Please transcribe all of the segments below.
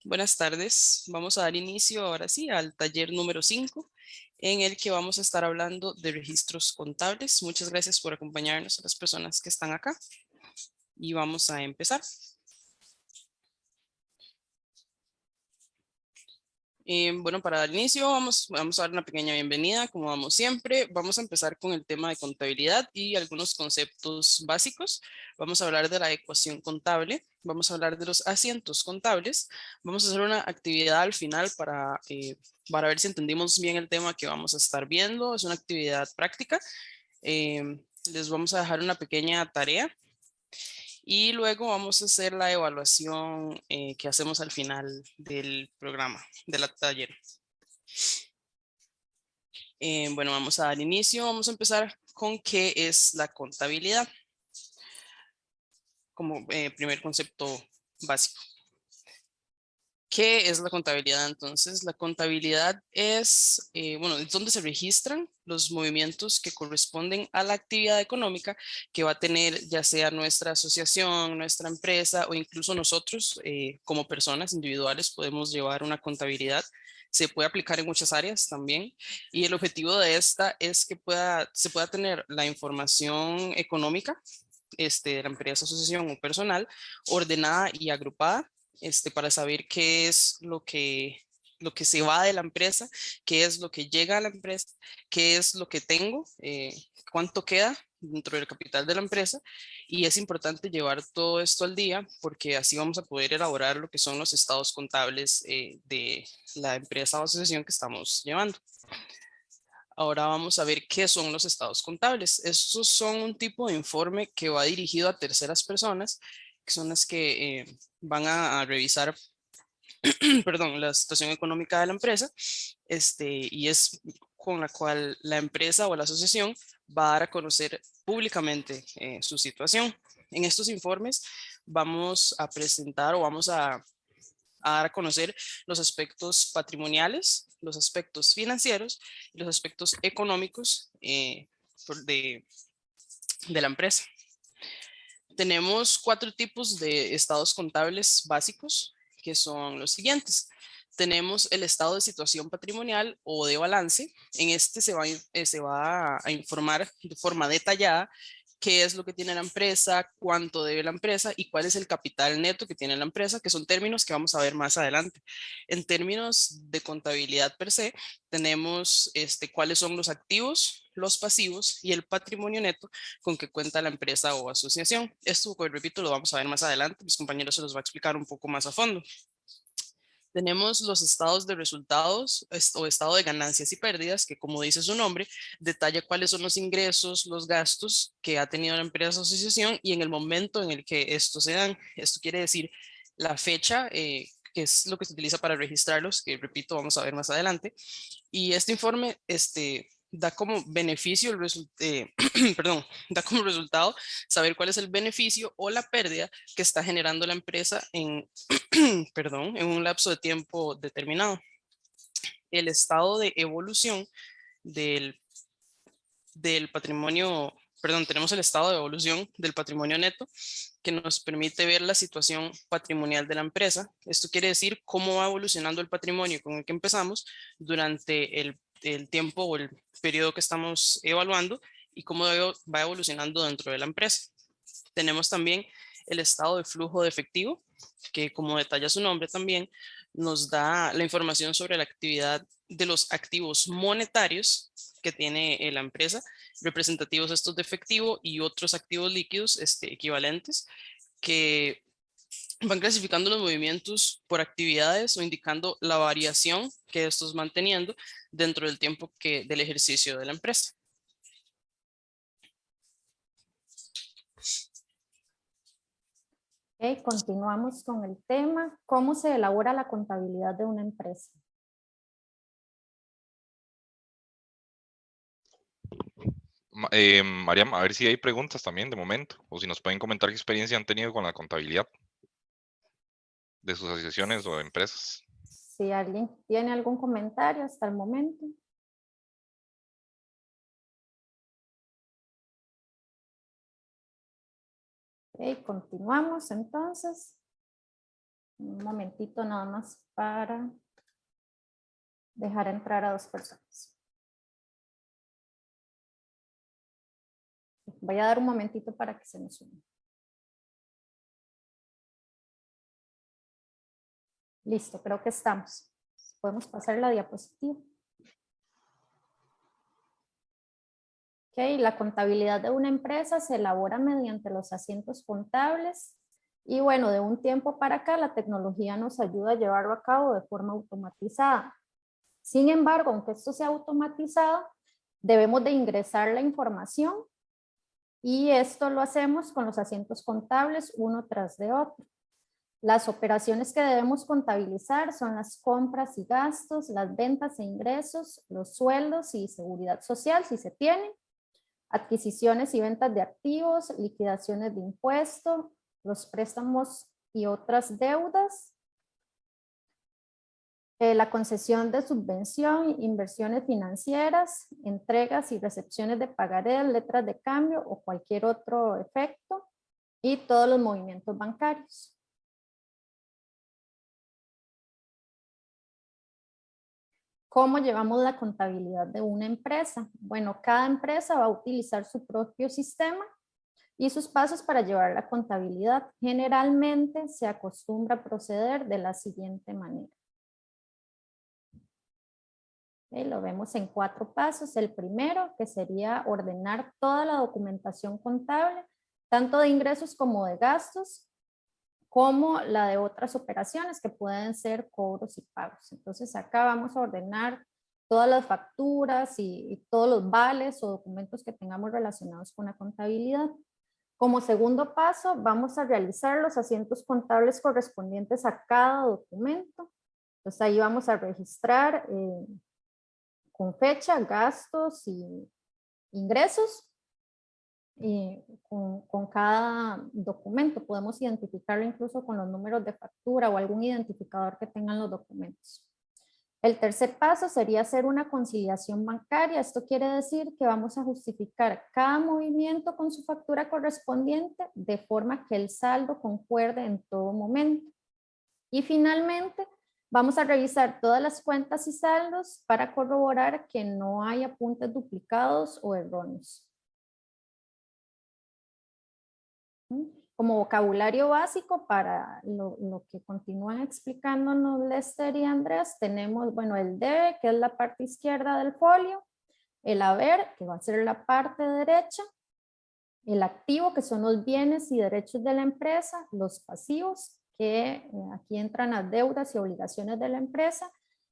Buenas tardes. Vamos a dar inicio ahora sí al taller número 5, en el que vamos a estar hablando de registros contables. Muchas gracias por acompañarnos a las personas que están acá y vamos a empezar. Bueno, para dar inicio vamos a dar una pequeña bienvenida, como vamos siempre. Vamos a empezar con el tema de contabilidad y algunos conceptos básicos. Vamos a hablar de la ecuación contable, vamos a hablar de los asientos contables. Vamos a hacer una actividad al final para ver si entendimos bien el tema que vamos a estar viendo. Es una actividad práctica. Les vamos a dejar una pequeña tarea y luego vamos a hacer la evaluación que hacemos al final del programa, de la taller. Bueno, vamos a dar inicio. Vamos a empezar con qué es la contabilidad como primer concepto básico. ¿Qué es la contabilidad? Entonces, la contabilidad es, bueno, es donde se registran los movimientos que corresponden a la actividad económica que va a tener ya sea nuestra asociación, nuestra empresa o incluso nosotros como personas individuales podemos llevar una contabilidad. Se puede aplicar en muchas áreas también y el objetivo de esta es que se pueda tener la información económica de la empresa, asociación o personal ordenada y agrupada para saber qué es lo que se va de la empresa, qué es lo que llega a la empresa, qué es lo que tengo, cuánto queda dentro del capital de la empresa. Y es importante llevar todo esto al día porque así vamos a poder elaborar lo que son los estados contables de la empresa o asociación que estamos llevando. Ahora vamos a ver qué son los estados contables. Estos son un tipo de informe que va dirigido a terceras personas, que son las que van a revisar, perdón, la situación económica de la empresa, y es con la cual la empresa o la asociación va a dar a conocer públicamente su situación. En estos informes vamos a presentar o vamos a dar a conocer los aspectos patrimoniales, los aspectos financieros y los aspectos económicos de la empresa. Tenemos 4 tipos de estados contables básicos, que son los siguientes. Tenemos el estado de situación patrimonial o de balance. En este se va a informar de forma detallada qué es lo que tiene la empresa, cuánto debe la empresa y cuál es el capital neto que tiene la empresa, que son términos que vamos a ver más adelante. En términos de contabilidad per se, tenemos cuáles son los activos, los pasivos y el patrimonio neto con que cuenta la empresa o asociación. Esto, pues, repito, lo vamos a ver más adelante. Mis compañeros se los va a explicar un poco más a fondo. Tenemos los estados de resultados o estado de ganancias y pérdidas, que como dice su nombre, detalla cuáles son los ingresos, los gastos que ha tenido la empresa o asociación y en el momento en el que estos se dan. Esto quiere decir la fecha, que es lo que se utiliza para registrarlos, que repito, vamos a ver más adelante. Y este informe da como beneficio, perdón, da como resultado saber cuál es el beneficio o la pérdida que está generando la empresa perdón, en un lapso de tiempo determinado. El estado de evolución del, del patrimonio, perdón, tenemos el estado de evolución del patrimonio neto que nos permite ver la situación patrimonial de la empresa. Esto quiere decir cómo va evolucionando el patrimonio con el que empezamos durante el tiempo o el periodo que estamos evaluando y cómo va evolucionando dentro de la empresa. Tenemos también el estado de flujo de efectivo, que como detalla su nombre también, nos da la información sobre la actividad de los activos monetarios que tiene la empresa, representativos estos de efectivo y otros activos líquidos equivalentes, que van clasificando los movimientos por actividades o indicando la variación que estos van teniendo dentro del tiempo del ejercicio de la empresa. Ok, continuamos con el tema, ¿cómo se elabora la contabilidad de una empresa? Mariam, a ver si hay preguntas también de momento, o si nos pueden comentar qué experiencia han tenido con la contabilidad de sus asociaciones o empresas. Si alguien tiene algún comentario hasta el momento. Ok, continuamos entonces. Un momentito nada más para dejar entrar a 2 personas. Voy a dar un momentito para que se nos una. Listo, creo que estamos. Podemos pasar la diapositiva. Ok, la contabilidad de una empresa se elabora mediante los asientos contables y bueno, de un tiempo para acá la tecnología nos ayuda a llevarlo a cabo de forma automatizada. Sin embargo, aunque esto sea automatizado, debemos de ingresar la información y esto lo hacemos con los asientos contables uno tras de otro. Las operaciones que debemos contabilizar son las compras y gastos, las ventas e ingresos, los sueldos y seguridad social si se tienen, adquisiciones y ventas de activos, liquidaciones de impuestos, los préstamos y otras deudas, la concesión de subvención, inversiones financieras, entregas y recepciones de pagarés, letras de cambio o cualquier otro efecto y todos los movimientos bancarios. ¿Cómo llevamos la contabilidad de una empresa? Bueno, cada empresa va a utilizar su propio sistema y sus pasos para llevar la contabilidad. Generalmente se acostumbra a proceder de la siguiente manera. Lo vemos en 4 pasos. El primero, que sería ordenar toda la documentación contable, tanto de ingresos como de gastos, como la de otras operaciones que pueden ser cobros y pagos. Entonces acá vamos a ordenar todas las facturas y todos los vales o documentos que tengamos relacionados con la contabilidad. Como segundo paso, vamos a realizar los asientos contables correspondientes a cada documento. Entonces ahí vamos a registrar con fecha, gastos y ingresos. Con cada documento podemos identificarlo incluso con los números de factura o algún identificador que tengan los documentos. El tercer paso sería hacer una conciliación bancaria. Esto quiere decir que vamos a justificar cada movimiento con su factura correspondiente de forma que el saldo concuerde en todo momento. Y finalmente vamos a revisar todas las cuentas y saldos para corroborar que no hay apuntes duplicados o erróneos. Como vocabulario básico para lo que continúan explicándonos Lester y Andrés, tenemos, bueno, el debe, que es la parte izquierda del folio, el haber, que va a ser la parte derecha, el activo, que son los bienes y derechos de la empresa, los pasivos, que aquí entran las deudas y obligaciones de la empresa,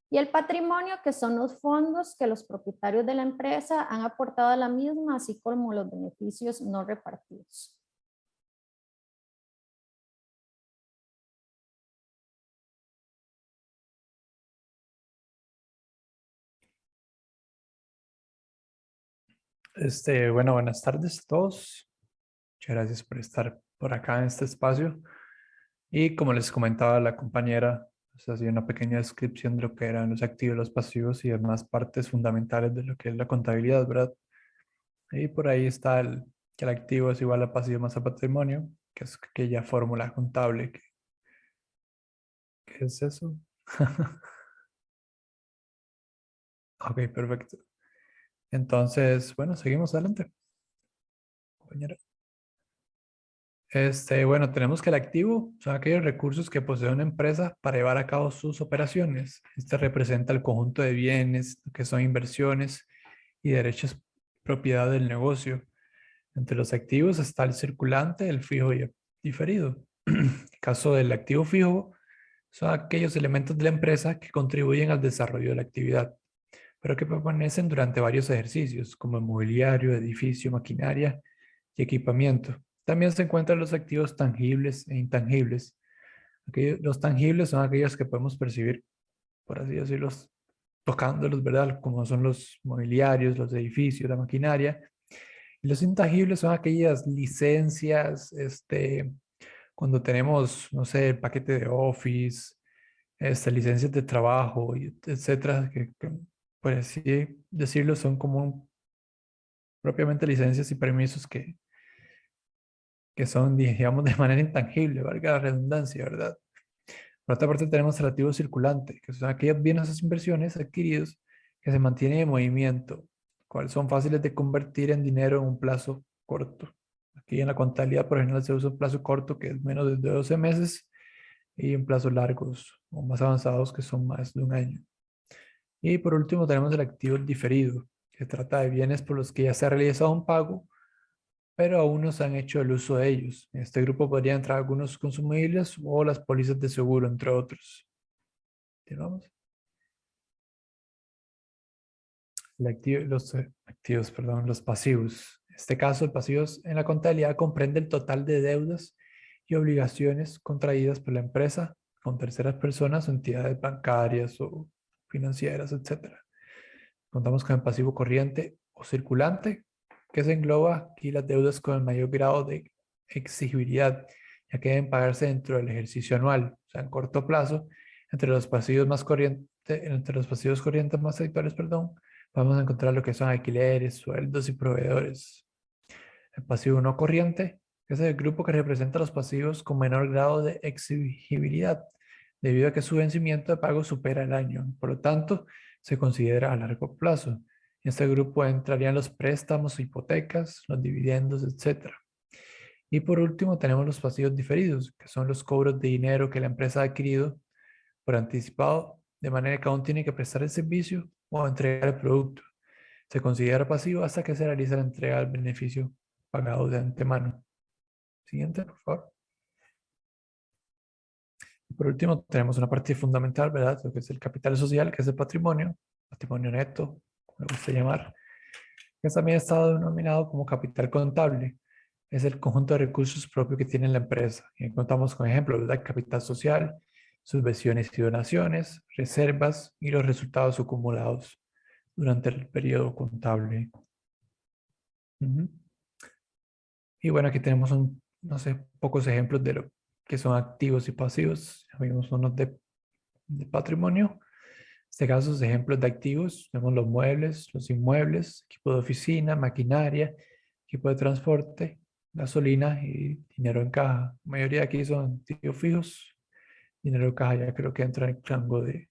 y el patrimonio, que son los fondos que los propietarios de la empresa han aportado a la misma, así como los beneficios no repartidos. Bueno, buenas tardes a todos. Muchas gracias por estar por acá en este espacio. Y como les comentaba la compañera, pues, hacía una pequeña descripción de lo que eran los activos, los pasivos y demás partes fundamentales de lo que es la contabilidad, ¿verdad? Y por ahí está que el activo es igual a pasivo más a patrimonio, que es aquella fórmula contable. ¿Qué es eso? Ok, perfecto. Entonces, bueno, seguimos adelante, compañera. Bueno, tenemos que el activo son aquellos recursos que posee una empresa para llevar a cabo sus operaciones. Este representa el conjunto de bienes que son inversiones y derechos propiedad del negocio. Entre los activos está el circulante, el fijo y el diferido. En el caso del activo fijo, son aquellos elementos de la empresa que contribuyen al desarrollo de la actividad, pero que permanecen durante varios ejercicios, como el mobiliario, edificio, maquinaria y equipamiento. También se encuentran los activos tangibles e intangibles. Los tangibles son aquellos que podemos percibir, por así decirlo, tocándolos, ¿verdad? Como son los mobiliarios, los edificios, la maquinaria. Y los intangibles son aquellas licencias, cuando tenemos, no sé, el paquete de Office, licencias de trabajo, etcétera, que por así decirlo, son como propiamente licencias y permisos que son, digamos, de manera intangible, valga la redundancia, ¿verdad? Por otra parte, tenemos el activo circulante, que son aquellos bienes o inversiones adquiridos que se mantienen en movimiento, cuales son fáciles de convertir en dinero en un plazo corto. Aquí en la contabilidad, por ejemplo, se usa un plazo corto que es menos de 12 meses y en plazos largos o más avanzados que son más de un año. Y por último, tenemos el activo diferido, que trata de bienes por los que ya se ha realizado un pago, pero aún no se han hecho el uso de ellos. En este grupo podrían entrar algunos consumibles o las pólizas de seguro, entre otros. Continuamos. Los pasivos. En este caso, el pasivos en la contabilidad comprende el total de deudas y obligaciones contraídas por la empresa con terceras personas o entidades bancarias o financieras, etc. Contamos con el pasivo corriente o circulante, que se engloba aquí las deudas con el mayor grado de exigibilidad, ya que deben pagarse dentro del ejercicio anual, o sea, en corto plazo. Entre los pasivos corrientes más habituales, perdón, vamos a encontrar lo que son alquileres, sueldos y proveedores. El pasivo no corriente es el grupo que representa los pasivos con menor grado de exigibilidad, debido a que su vencimiento de pago supera el año. Por lo tanto, se considera a largo plazo. En este grupo entrarían los préstamos, hipotecas, los dividendos, etc. Y por último, tenemos los pasivos diferidos, que son los cobros de dinero que la empresa ha adquirido por anticipado, de manera que aún tiene que prestar el servicio o entregar el producto. Se considera pasivo hasta que se realiza la entrega del beneficio pagado de antemano. Siguiente, por favor. Por último, tenemos una parte fundamental, ¿verdad? Lo que es el capital social, que es el patrimonio neto, como le gusta llamar, que también está denominado como capital contable. Es el conjunto de recursos propios que tiene la empresa. Y contamos con ejemplos, ¿verdad? Capital social, subvenciones y donaciones, reservas y los resultados acumulados durante el periodo contable. Y bueno, aquí tenemos no sé, pocos ejemplos de lo que son activos y pasivos. Ya vimos unos de patrimonio. En este caso, ejemplos de activos, tenemos los muebles, los inmuebles, equipo de oficina, maquinaria, equipo de transporte, gasolina y dinero en caja. La mayoría de aquí son activos fijos. Dinero en caja ya creo que entra en el rango de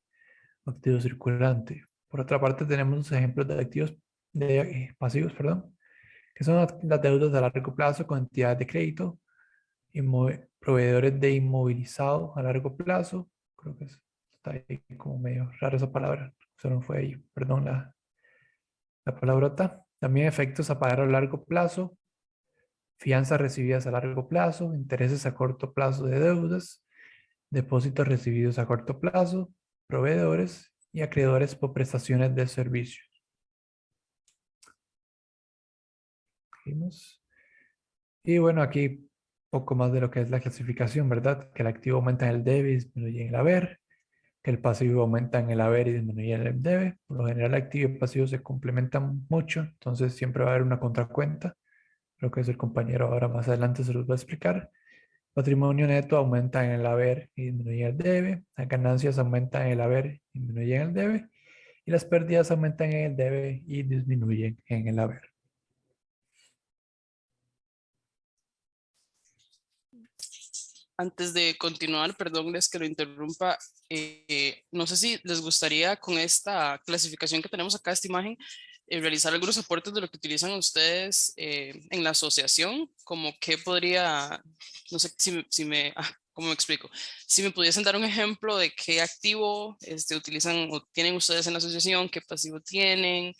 activo circulante. Por otra parte, tenemos los ejemplos de activos pasivos, perdón, que son las deudas a largo plazo con entidades de crédito, proveedores de inmovilizado a largo plazo. Creo que está ahí como medio rara esa palabra, eso no fue ahí, perdón la palabrota. También efectos a pagar a largo plazo, fianzas recibidas a largo plazo, intereses a corto plazo de deudas, depósitos recibidos a corto plazo, proveedores y acreedores por prestaciones de servicios. Y bueno, aquí poco más de lo que es la clasificación, ¿verdad? Que el activo aumenta en el debe y disminuye en el haber, que el pasivo aumenta en el haber y disminuye en el debe. Por lo general, el activo y el pasivo se complementan mucho, entonces siempre va a haber una contracuenta. Creo que es el compañero ahora más adelante se los va a explicar. Patrimonio neto aumenta en el haber y disminuye en el debe. Las ganancias aumentan en el haber y disminuyen en el debe. Y las pérdidas aumentan en el debe y disminuyen en el haber. Antes de continuar, perdón, les que lo interrumpa, no sé si les gustaría con esta clasificación que tenemos acá, esta imagen, realizar algunos aportes de lo que utilizan ustedes en la asociación, como que podría, no sé ¿cómo me explico? Si me pudiesen dar un ejemplo de qué activo utilizan o tienen ustedes en la asociación, qué pasivo tienen,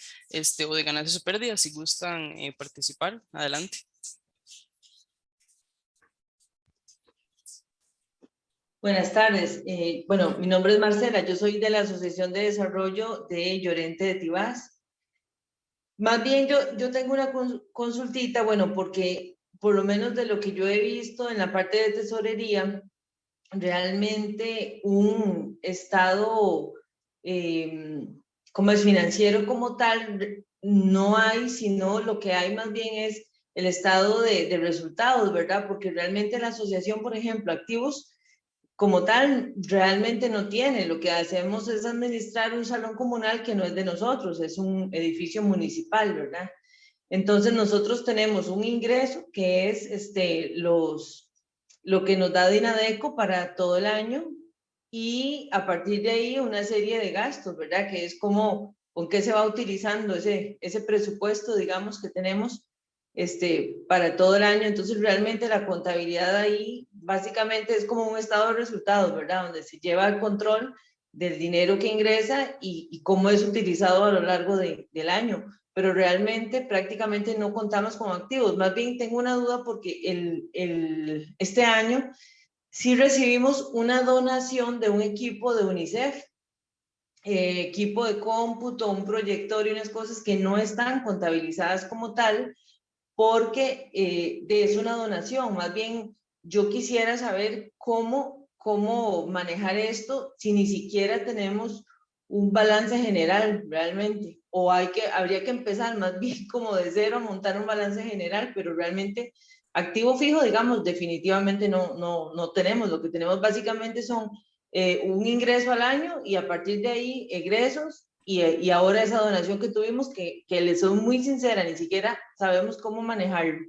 o de ganancias o pérdidas, si gustan participar, adelante. Buenas tardes. Bueno, mi nombre es Marcela, yo soy de la Asociación de Desarrollo de Llorente de Tibás. Más bien yo tengo una consultita, bueno, porque por lo menos de lo que yo he visto en la parte de tesorería, realmente un estado como es financiero como tal, no hay, sino lo que hay más bien es el estado de resultados, ¿verdad? Porque realmente la asociación, por ejemplo, activos, como tal, realmente no tiene. Lo que hacemos es administrar un salón comunal que no es de nosotros, es un edificio municipal, ¿verdad? Entonces nosotros tenemos un ingreso que es lo que nos da Dinadeco para todo el año, y a partir de ahí una serie de gastos, ¿verdad? Que es como, ¿con qué se va utilizando ese presupuesto, digamos, que tenemos para todo el año? Entonces, realmente la contabilidad ahí básicamente es como un estado de resultados, ¿verdad? Donde se lleva el control del dinero que ingresa y cómo es utilizado a lo largo del año. Pero realmente prácticamente no contamos con activos. Más bien tengo una duda porque este año sí recibimos una donación de un equipo de UNICEF, equipo de cómputo, un proyector y unas cosas que no están contabilizadas como tal, porque es una donación. Más bien, yo quisiera saber cómo manejar esto si ni siquiera tenemos un balance general realmente, o habría que empezar más bien como de cero a montar un balance general, pero realmente activo fijo, digamos, definitivamente no tenemos. Lo que tenemos básicamente son un ingreso al año y a partir de ahí egresos y ahora esa donación que tuvimos que les soy muy sincera, ni siquiera sabemos cómo manejarlo.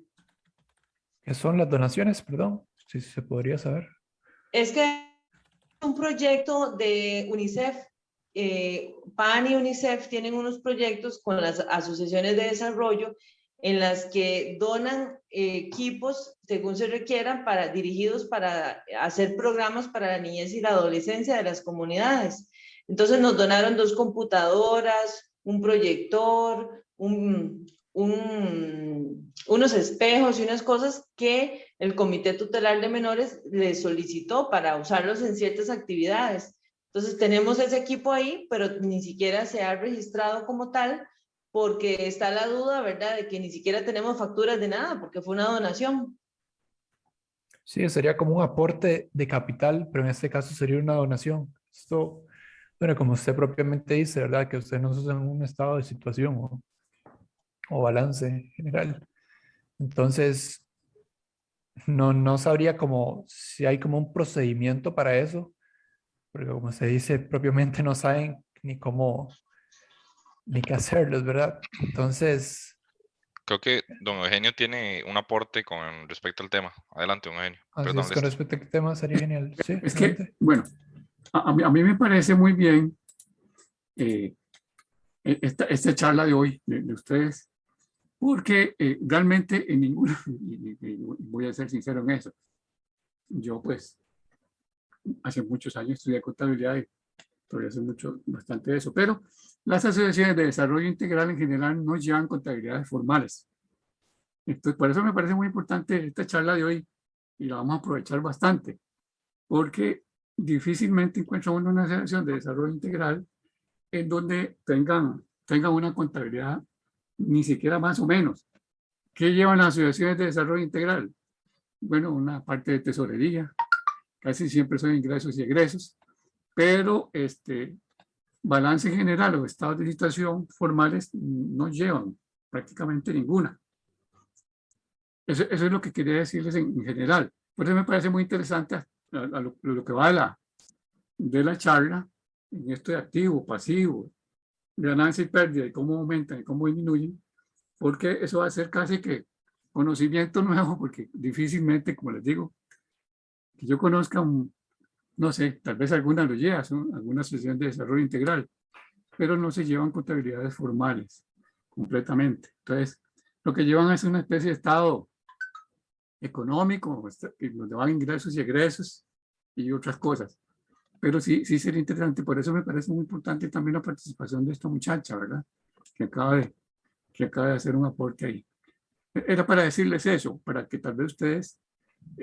¿Qué son las donaciones? Perdón, si se podría saber. Es que un proyecto de UNICEF, PAN y UNICEF tienen unos proyectos con las asociaciones de desarrollo en las que donan equipos según se requieran dirigidos para hacer programas para la niñez y la adolescencia de las comunidades. Entonces nos donaron 2 computadoras, un proyector, unos espejos y unas cosas que el Comité Tutelar de Menores les solicitó para usarlos en ciertas actividades. Entonces tenemos ese equipo ahí, pero ni siquiera se ha registrado como tal, porque está la duda, ¿verdad?, de que ni siquiera tenemos facturas de nada, porque fue una donación. Sí, sería como un aporte de capital, pero en este caso sería una donación. Esto, bueno, como usted propiamente dice, ¿verdad? Que usted no está en un estado de situación o balance general. Entonces, no sabría como si hay como un procedimiento para eso, porque como se dice, propiamente no saben ni cómo, ni qué hacerlos, ¿verdad? Entonces, Creo que don Eugenio tiene un aporte con respecto al tema. Adelante, don Eugenio. así Perdón, es, con Lester. respecto a qué tema sería genial. Sí, Es que, adelante. bueno, a mí me parece muy bien eh, esta charla de hoy de ustedes, porque realmente en ninguna, y voy a ser sincero en eso, yo pues hace muchos años estudié contabilidad y todavía sé bastante de eso, pero las asociaciones de desarrollo integral en general no llevan contabilidades formales. Entonces, por eso me parece muy importante esta charla de hoy y la vamos a aprovechar bastante, porque difícilmente encuentra uno una asociación de desarrollo integral en donde tengan una contabilidad ni siquiera más o menos. ¿Qué llevan las asociaciones de desarrollo integral? Bueno, una parte de tesorería, casi siempre son ingresos y egresos, pero balance general o estados de situación formales no llevan prácticamente ninguna. Eso es lo que quería decirles en general. Por eso me parece muy interesante a lo que va de la charla, en esto de activo, pasivo, de ganancia y pérdida, y cómo aumentan y cómo disminuyen, porque eso va a ser casi que conocimiento nuevo, porque difícilmente, como les digo, que yo conozca, no sé, tal vez alguna lo lleva, son algunas sesiones de desarrollo integral, pero no se llevan contabilidades formales completamente. Entonces, lo que llevan es una especie de estado económico, donde van ingresos y egresos y otras cosas. Pero sí sería interesante, por eso me parece muy importante también la participación de esta muchacha, ¿verdad? Que acaba de hacer un aporte ahí. Era para decirles eso, para que tal vez ustedes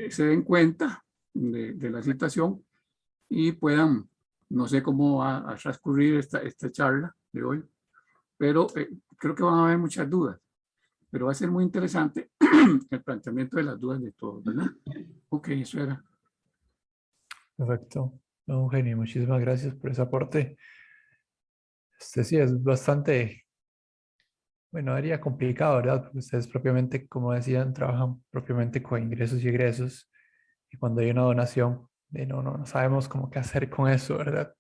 se den cuenta de la situación y puedan, no sé cómo va a transcurrir esta charla de hoy, pero creo que van a haber muchas dudas. Pero va a ser muy interesante el planteamiento de las dudas de todos, ¿verdad? Ok, eso era. Perfecto. Don Eugenio, muchísimas gracias por ese aporte. Sí, es bastante, bueno, haría complicado, ¿verdad? Porque ustedes propiamente, como decían, trabajan propiamente con ingresos y egresos. Y cuando hay una donación, no sabemos cómo qué hacer con eso, ¿verdad?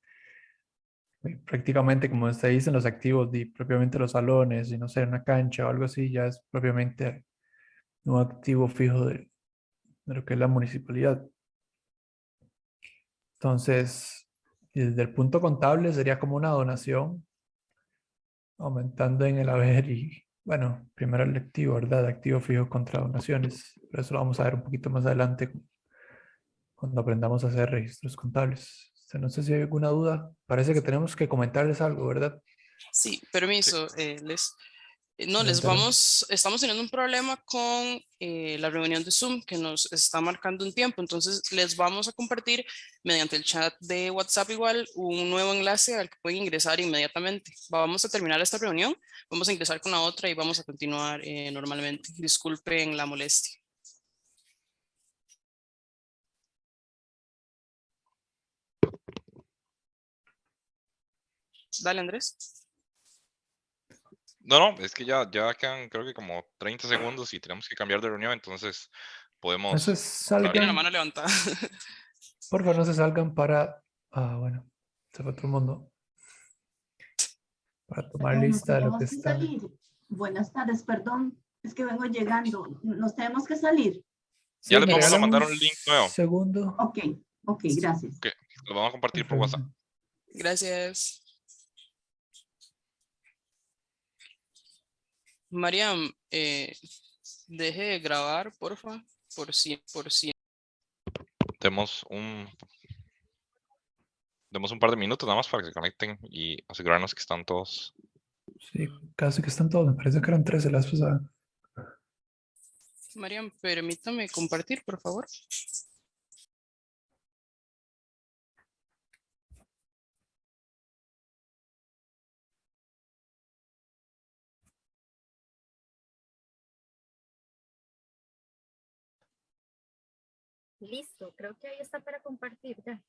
Y prácticamente, como usted dice, los activos de propiamente los salones, y no sé, una cancha o algo así, ya es propiamente un activo fijo de lo que es la municipalidad. Entonces, Y desde el punto contable sería como una donación, aumentando en el haber y, bueno, primero el activo, ¿verdad? Activo fijo contra donaciones. Pero eso lo vamos a ver un poquito más adelante cuando aprendamos a hacer registros contables. No sé si hay alguna duda. Parece que tenemos que comentarles algo, ¿verdad? Sí, Sí. permiso, no, Adelante, adelante. estamos teniendo un problema con la reunión de Zoom que nos está marcando un tiempo, entonces les vamos a compartir mediante el chat de WhatsApp igual un nuevo enlace al que pueden ingresar inmediatamente. Vamos a terminar esta reunión, vamos a ingresar con la otra y vamos a continuar normalmente. Disculpen la molestia. Dale, Andrés. No, no, es que ya quedan creo que como 30 segundos y tenemos que cambiar de reunión, entonces No se podemos hablar. Tiene la salgan, mano levantada. por favor, no se salgan para, bueno, se fue otro mundo, para tomar Perdón, nos lista de lo que tenemos que están. salir. Buenas tardes, perdón, es que vengo llegando. Nos tenemos que salir. Sí, Ya les me vamos a regalan mandar un un link nuevo segundo. Ok, ok, gracias. que lo vamos a compartir por Perfecto. WhatsApp. Gracias. Mariam, deje de grabar, porfa, por si. Demos un par de minutos nada más para que se conecten y asegurarnos que están todos. Sí, casi que están todos. Me parece que eran 13 las pasadas. Mariam, permítame compartir, por favor. Listo, creo que ahí está para compartir ya.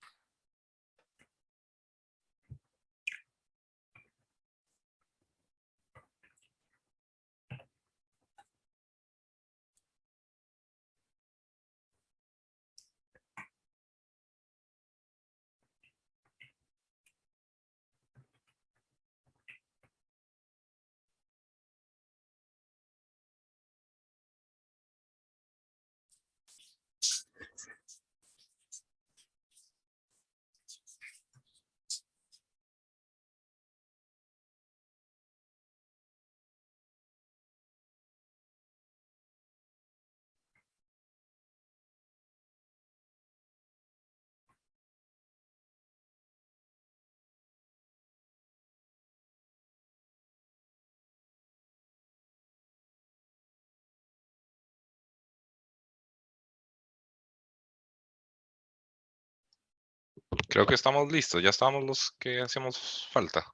Creo que estamos listos, ya estamos los que hacemos falta.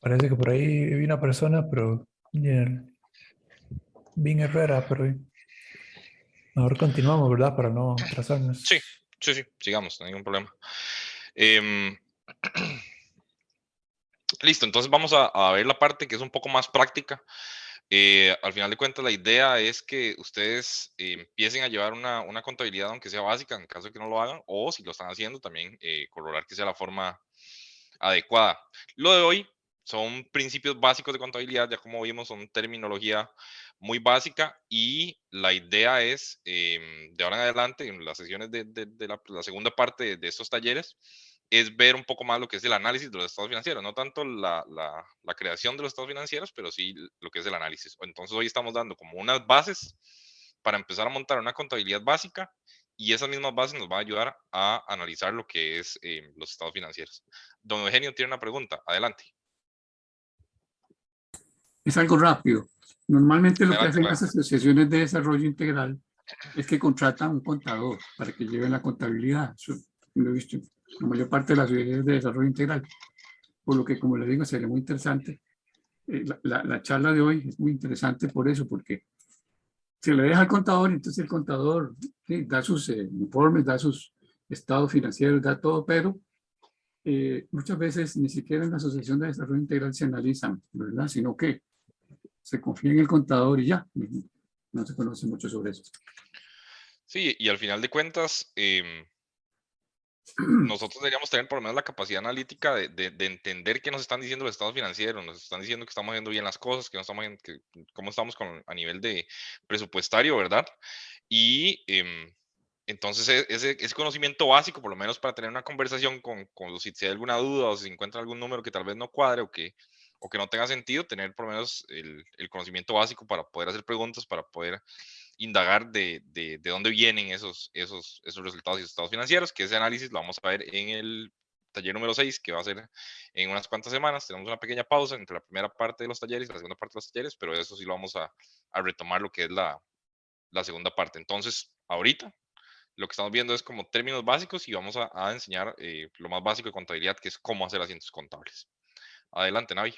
Parece que por ahí vi una persona, pero Bin Herrera, pero mejor continuamos, ¿verdad? Para no atrasarnos. Sí, sigamos, no hay ningún problema. Em, listo, entonces vamos a ver la parte que es un poco más práctica. Al final de cuentas, la idea es que ustedes empiecen a llevar una contabilidad, aunque sea básica, en caso de que no lo hagan, o si lo están haciendo, también corroborar que sea la forma adecuada. Lo de hoy son principios básicos de contabilidad, ya como vimos, son terminología muy básica y la idea es, de ahora en adelante, en las sesiones de la segunda parte de estos talleres, es ver un poco más lo que es el análisis de los estados financieros, no tanto la creación de los estados financieros, pero sí lo que es el análisis. Entonces hoy estamos dando como unas bases para empezar a montar una contabilidad básica y esas mismas bases nos van a ayudar a analizar lo que es los estados financieros. Don Eugenio tiene una pregunta, adelante. Es algo rápido. Normalmente lo que Adelante, hacen claro. las asociaciones de desarrollo integral es que contratan un contador para que lleve la contabilidad. Eso lo he visto en la mayor parte de las sociedades de desarrollo integral. Por lo que, como le digo, sería muy interesante. La charla de hoy es muy interesante por eso, porque se le deja al contador, entonces el contador sí, da sus informes, da sus estados financieros, da todo, pero muchas veces ni siquiera en la Asociación de Desarrollo Integral se analizan, ¿verdad? Sino que se confía en el contador y ya. No se conoce mucho sobre eso. Sí, y al final de cuentas, nosotros deberíamos tener por lo menos la capacidad analítica de entender qué nos están diciendo los estados financieros, nos están diciendo que estamos haciendo bien las cosas, que no estamos cómo estamos a nivel de presupuestario, ¿verdad? Y Entonces, ese conocimiento básico, por lo menos para tener una conversación con si hay alguna duda o si encuentra algún número que tal vez no cuadre o que no tenga sentido, tener por lo menos el conocimiento básico para poder hacer preguntas, para poder indagar de dónde vienen esos resultados y esos estados financieros, que ese análisis lo vamos a ver en el taller número 6, que va a ser en unas cuantas semanas. Tenemos una pequeña pausa entre la primera parte de los talleres y la segunda parte de los talleres, pero eso sí lo vamos a retomar lo que es la segunda parte. Entonces, ahorita lo que estamos viendo es como términos básicos y vamos a enseñar lo más básico de contabilidad, que es cómo hacer asientos contables. Adelante, Navi.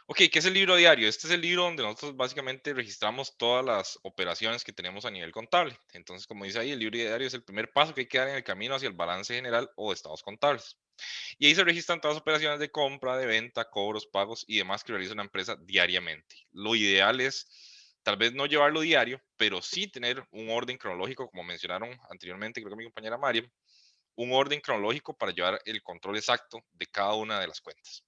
Ok, ¿qué es el libro diario? Este es el libro donde nosotros básicamente registramos todas las operaciones que tenemos a nivel contable. Entonces, como dice ahí, el libro diario es el primer paso que hay que dar en el camino hacia el balance general o estados contables. Y ahí se registran todas las operaciones de compra, de venta, cobros, pagos y demás que realiza una empresa diariamente. Lo ideal es tal vez no llevarlo diario, pero sí tener un orden cronológico, como mencionaron anteriormente, creo que mi compañera María, un orden cronológico para llevar el control exacto de cada una de las cuentas.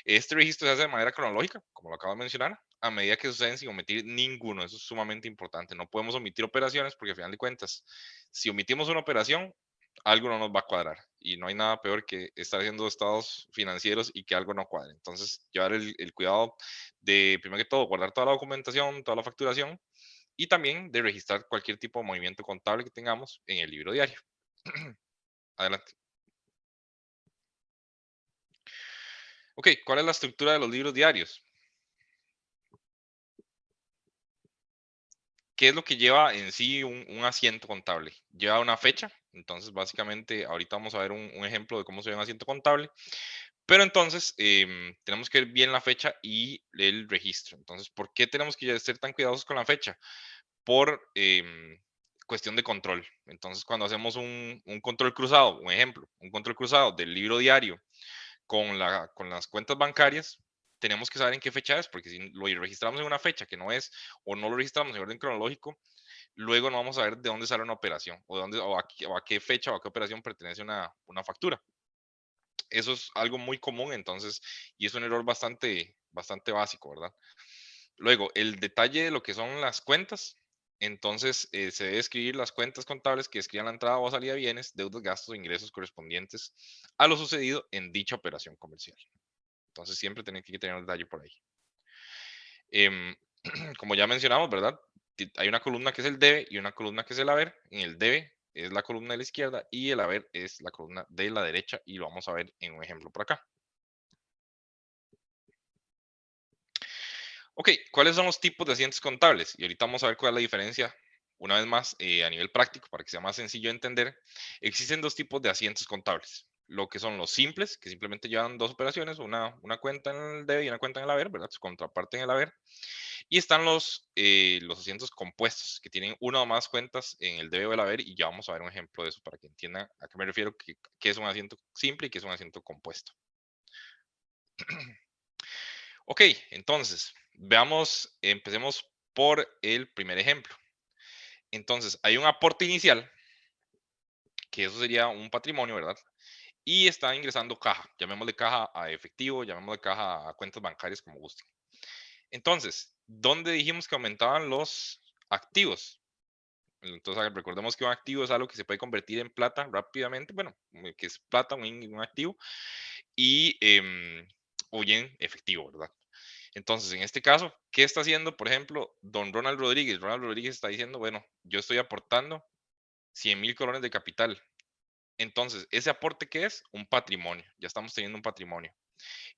Este registro se hace de manera cronológica, como lo acabo de mencionar, a medida que suceden sin omitir ninguno. Eso es sumamente importante. No podemos omitir operaciones porque al final de cuentas, si omitimos una operación, algo no nos va a cuadrar. Y no hay nada peor que estar haciendo estados financieros y que algo no cuadre. Entonces, llevar el cuidado de, primero que todo, guardar toda la documentación, toda la facturación y también de registrar cualquier tipo de movimiento contable que tengamos en el libro diario. Adelante. Ok, ¿cuál es la estructura de los libros diarios? ¿Qué es lo que lleva en sí un asiento contable? Lleva una fecha, entonces básicamente ahorita vamos a ver un ejemplo de cómo se ve un asiento contable, pero entonces tenemos que ver bien la fecha y el registro. Entonces, ¿por qué tenemos que ser tan cuidadosos con la fecha? Por cuestión de control. Entonces, cuando hacemos un control cruzado, un ejemplo, un control cruzado del libro diario con las cuentas bancarias, tenemos que saber en qué fecha es, porque si lo registramos en una fecha que no es, o no lo registramos en orden cronológico, luego no vamos a ver de dónde sale una operación, o a qué fecha o a qué operación pertenece una factura. Eso es algo muy común, entonces, y es un error bastante básico, ¿verdad? Luego, el detalle de lo que son las cuentas. Entonces, se debe escribir las cuentas contables que describan la entrada o salida de bienes, deudas, gastos o ingresos correspondientes a lo sucedido en dicha operación comercial. Entonces, siempre tienen que tener un detalle por ahí. Como ya mencionamos, ¿verdad? Hay una columna que es el debe y una columna que es el haber. En el debe es la columna de la izquierda y el haber es la columna de la derecha y lo vamos a ver en un ejemplo por acá. Ok, ¿cuáles son los tipos de asientos contables? Y ahorita vamos a ver cuál es la diferencia, una vez más, a nivel práctico, para que sea más sencillo de entender. Existen dos tipos de asientos contables. Lo que son los simples, que simplemente llevan dos operaciones, una cuenta en el debe y una cuenta en el haber, ¿verdad? Su contraparte en el haber. Y están los asientos compuestos, que tienen una o más cuentas en el debe o el haber, y ya vamos a ver un ejemplo de eso para que entiendan a qué me refiero, qué es un asiento simple y qué es un asiento compuesto. Ok, entonces, empecemos por el primer ejemplo. Entonces, hay un aporte inicial, que eso sería un patrimonio, ¿verdad? Y está ingresando caja, llamémosle caja a efectivo, llamémosle caja a cuentas bancarias, como gusten. Entonces, ¿dónde dijimos que aumentaban los activos? Entonces, recordemos que un activo es algo que se puede convertir en plata rápidamente, bueno, que es plata, un activo, y o bien efectivo, ¿verdad? Entonces, en este caso, ¿qué está haciendo, por ejemplo, don Ronald Rodríguez? Ronald Rodríguez está diciendo, bueno, yo estoy aportando 100,000 colones de capital. Entonces, ¿ese aporte qué es? Un patrimonio. Ya estamos teniendo un patrimonio.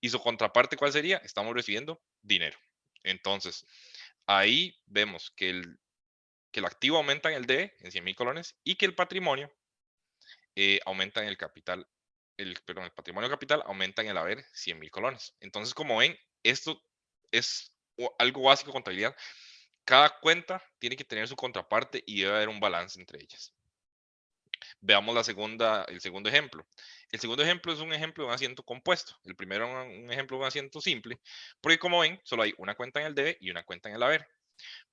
¿Y su contraparte cuál sería? Estamos recibiendo dinero. Entonces, ahí vemos que el activo aumenta en el D, en 100,000 colones, y que el patrimonio aumenta en el capital. Perdón, el patrimonio capital aumenta en el haber 100,000 colones. Entonces, como ven, esto es algo básico de contabilidad. Cada cuenta tiene que tener su contraparte y debe haber un balance entre ellas. Veamos el segundo ejemplo. El segundo ejemplo es un ejemplo de un asiento compuesto. El primero un ejemplo de un asiento simple, porque como ven, solo hay una cuenta en el debe y una cuenta en el haber.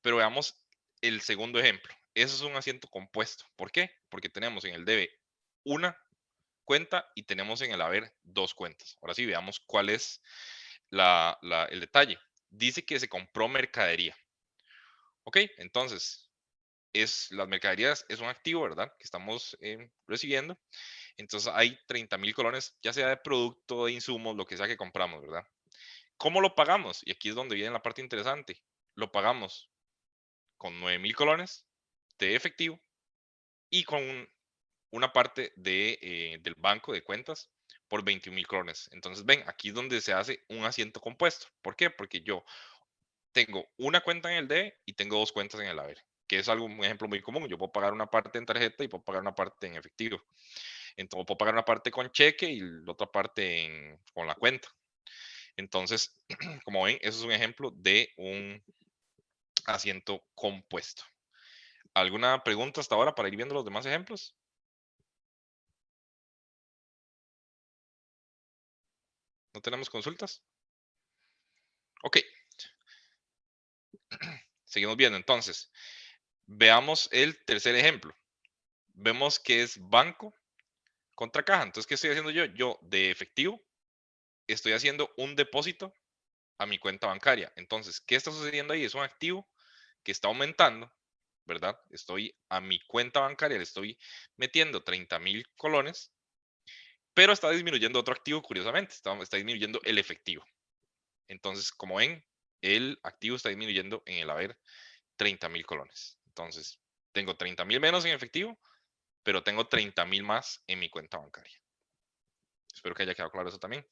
Pero veamos el segundo ejemplo. Eso es un asiento compuesto. ¿Por qué? Porque tenemos en el debe una cuenta y tenemos en el haber dos cuentas. Ahora sí, veamos cuál es el detalle. Dice que se compró mercadería. Ok, entonces, las mercaderías es un activo, ¿verdad? Que estamos recibiendo. Entonces hay 30,000 colones, ya sea de producto, de insumos, lo que sea que compramos, ¿verdad? ¿Cómo lo pagamos? Y aquí es donde viene la parte interesante. Lo pagamos con 9,000 colones de efectivo y con una parte del banco de cuentas por 21,000 colones. Entonces, ven, aquí es donde se hace un asiento compuesto. ¿Por qué? Porque yo tengo una cuenta en el debe y tengo dos cuentas en el haber, que es algo, un ejemplo muy común. Yo puedo pagar una parte en tarjeta y puedo pagar una parte en efectivo. Entonces, puedo pagar una parte con cheque y la otra parte con la cuenta. Entonces, como ven, eso es un ejemplo de un asiento compuesto. ¿Alguna pregunta hasta ahora para ir viendo los demás ejemplos? ¿No tenemos consultas? Ok. Seguimos viendo entonces. Veamos el tercer ejemplo. Vemos que es banco contra caja. Entonces, ¿qué estoy haciendo yo? Yo de efectivo estoy haciendo un depósito a mi cuenta bancaria. Entonces, ¿qué está sucediendo ahí? Es un activo que está aumentando, ¿verdad? Estoy a mi cuenta bancaria, le estoy metiendo 30,000 colones, pero está disminuyendo otro activo, curiosamente, está disminuyendo el efectivo. Entonces, como ven, el activo está disminuyendo en el haber 30,000 colones. Entonces, tengo 30,000 menos en efectivo, pero tengo 30,000 más en mi cuenta bancaria. Espero que haya quedado claro eso también.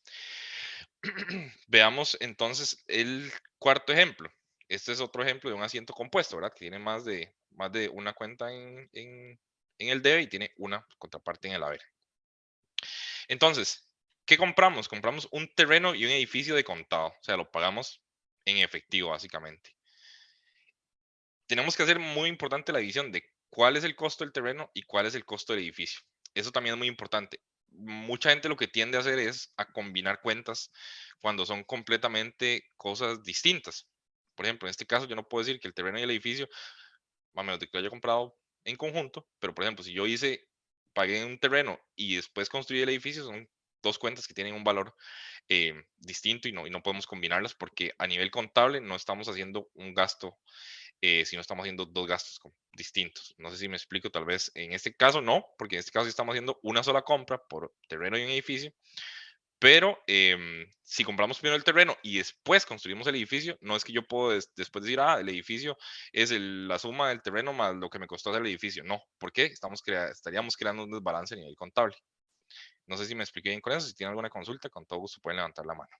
Veamos entonces el cuarto ejemplo. Este es otro ejemplo de un asiento compuesto, ¿verdad? Que tiene más de una cuenta en el debe y tiene una contraparte en el haber. Entonces, ¿qué compramos? Compramos un terreno y un edificio de contado. O sea, lo pagamos en efectivo, básicamente. Tenemos que hacer muy importante la división de cuál es el costo del terreno y cuál es el costo del edificio. Eso también es muy importante. Mucha gente lo que tiende a hacer es a combinar cuentas cuando son completamente cosas distintas. Por ejemplo, en este caso yo no puedo decir que el terreno y el edificio, a menos de que lo haya comprado en conjunto, pero por ejemplo, si yo pagué un terreno y después construí el edificio, son dos cuentas que tienen un valor distinto y no podemos combinarlas porque a nivel contable no estamos haciendo un gasto si no estamos haciendo dos gastos distintos. No sé si me explico, tal vez en este caso no, porque en este caso sí estamos haciendo una sola compra por terreno y un edificio, pero si compramos primero el terreno y después construimos el edificio, no es que yo puedo después decir, el edificio es la suma del terreno más lo que me costó hacer el edificio. No, ¿por qué? Estaríamos creando un desbalance a nivel contable. No sé si me expliqué bien con eso. Si tienen alguna consulta, con todo gusto pueden levantar la mano.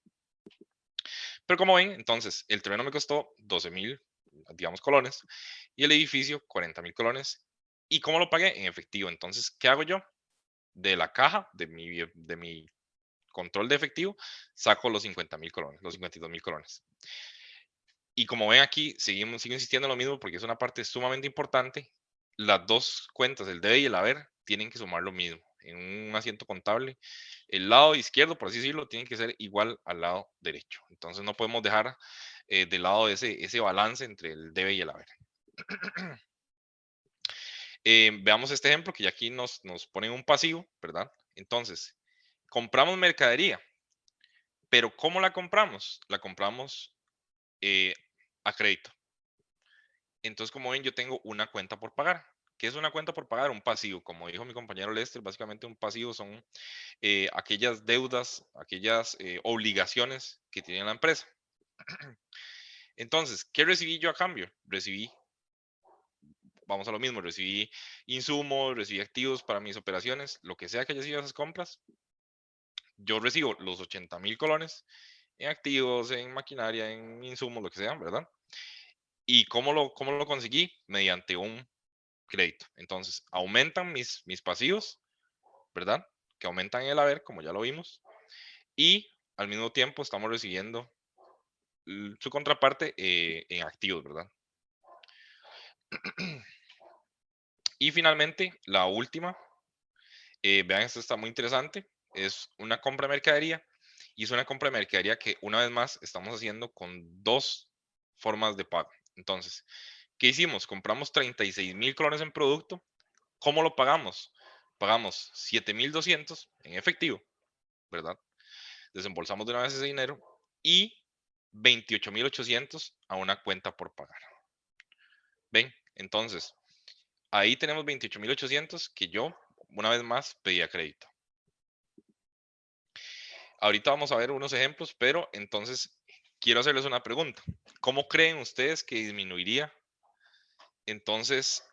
Pero como ven, entonces, el terreno me costó 12,000, digamos, colones, y el edificio 40,000 colones. ¿Y cómo lo pagué? En efectivo. Entonces, ¿qué hago yo? De la caja, de mi control de efectivo, saco los 50,000 colones, los 52,000 colones. Y como ven aquí, sigo insistiendo en lo mismo porque es una parte sumamente importante. Las dos cuentas, el debe y el haber, tienen que sumar lo mismo. En un asiento contable, el lado izquierdo, por así decirlo, tiene que ser igual al lado derecho. Entonces no podemos dejar de lado ese balance entre el debe y el haber. Veamos este ejemplo que ya aquí nos ponen un pasivo, ¿verdad? Entonces, compramos mercadería, pero ¿cómo la compramos? La compramos a crédito. Entonces, como ven, yo tengo una cuenta por pagar. ¿Qué es una cuenta por pagar? Un pasivo. Como dijo mi compañero Lester, básicamente un pasivo son aquellas deudas, aquellas obligaciones que tiene la empresa. Entonces, ¿qué recibí yo a cambio? Vamos a lo mismo, recibí insumos, recibí activos para mis operaciones, lo que sea que haya sido esas compras. Yo recibo los 80,000 colones en activos, en maquinaria, en insumos, lo que sea, ¿verdad? ¿Y cómo lo conseguí? Mediante un crédito. Entonces, aumentan mis pasivos, ¿verdad? Que aumentan el haber, como ya lo vimos. Y al mismo tiempo estamos recibiendo su contraparte en activos, ¿verdad? Y finalmente, la última, vean, esto está muy interesante, es una compra de mercadería y es una compra de mercadería que una vez más estamos haciendo con dos formas de pago. Entonces, ¿qué hicimos? Compramos 36,000 colones en producto. ¿Cómo lo pagamos? Pagamos 7,200 en efectivo, ¿verdad? Desembolsamos de una vez ese dinero y 28,800 a una cuenta por pagar. ¿Ven? Entonces, ahí tenemos 28.800 que yo, una vez más, pedí a crédito. Ahorita vamos a ver unos ejemplos, pero entonces quiero hacerles una pregunta. ¿Cómo creen ustedes que disminuiría entonces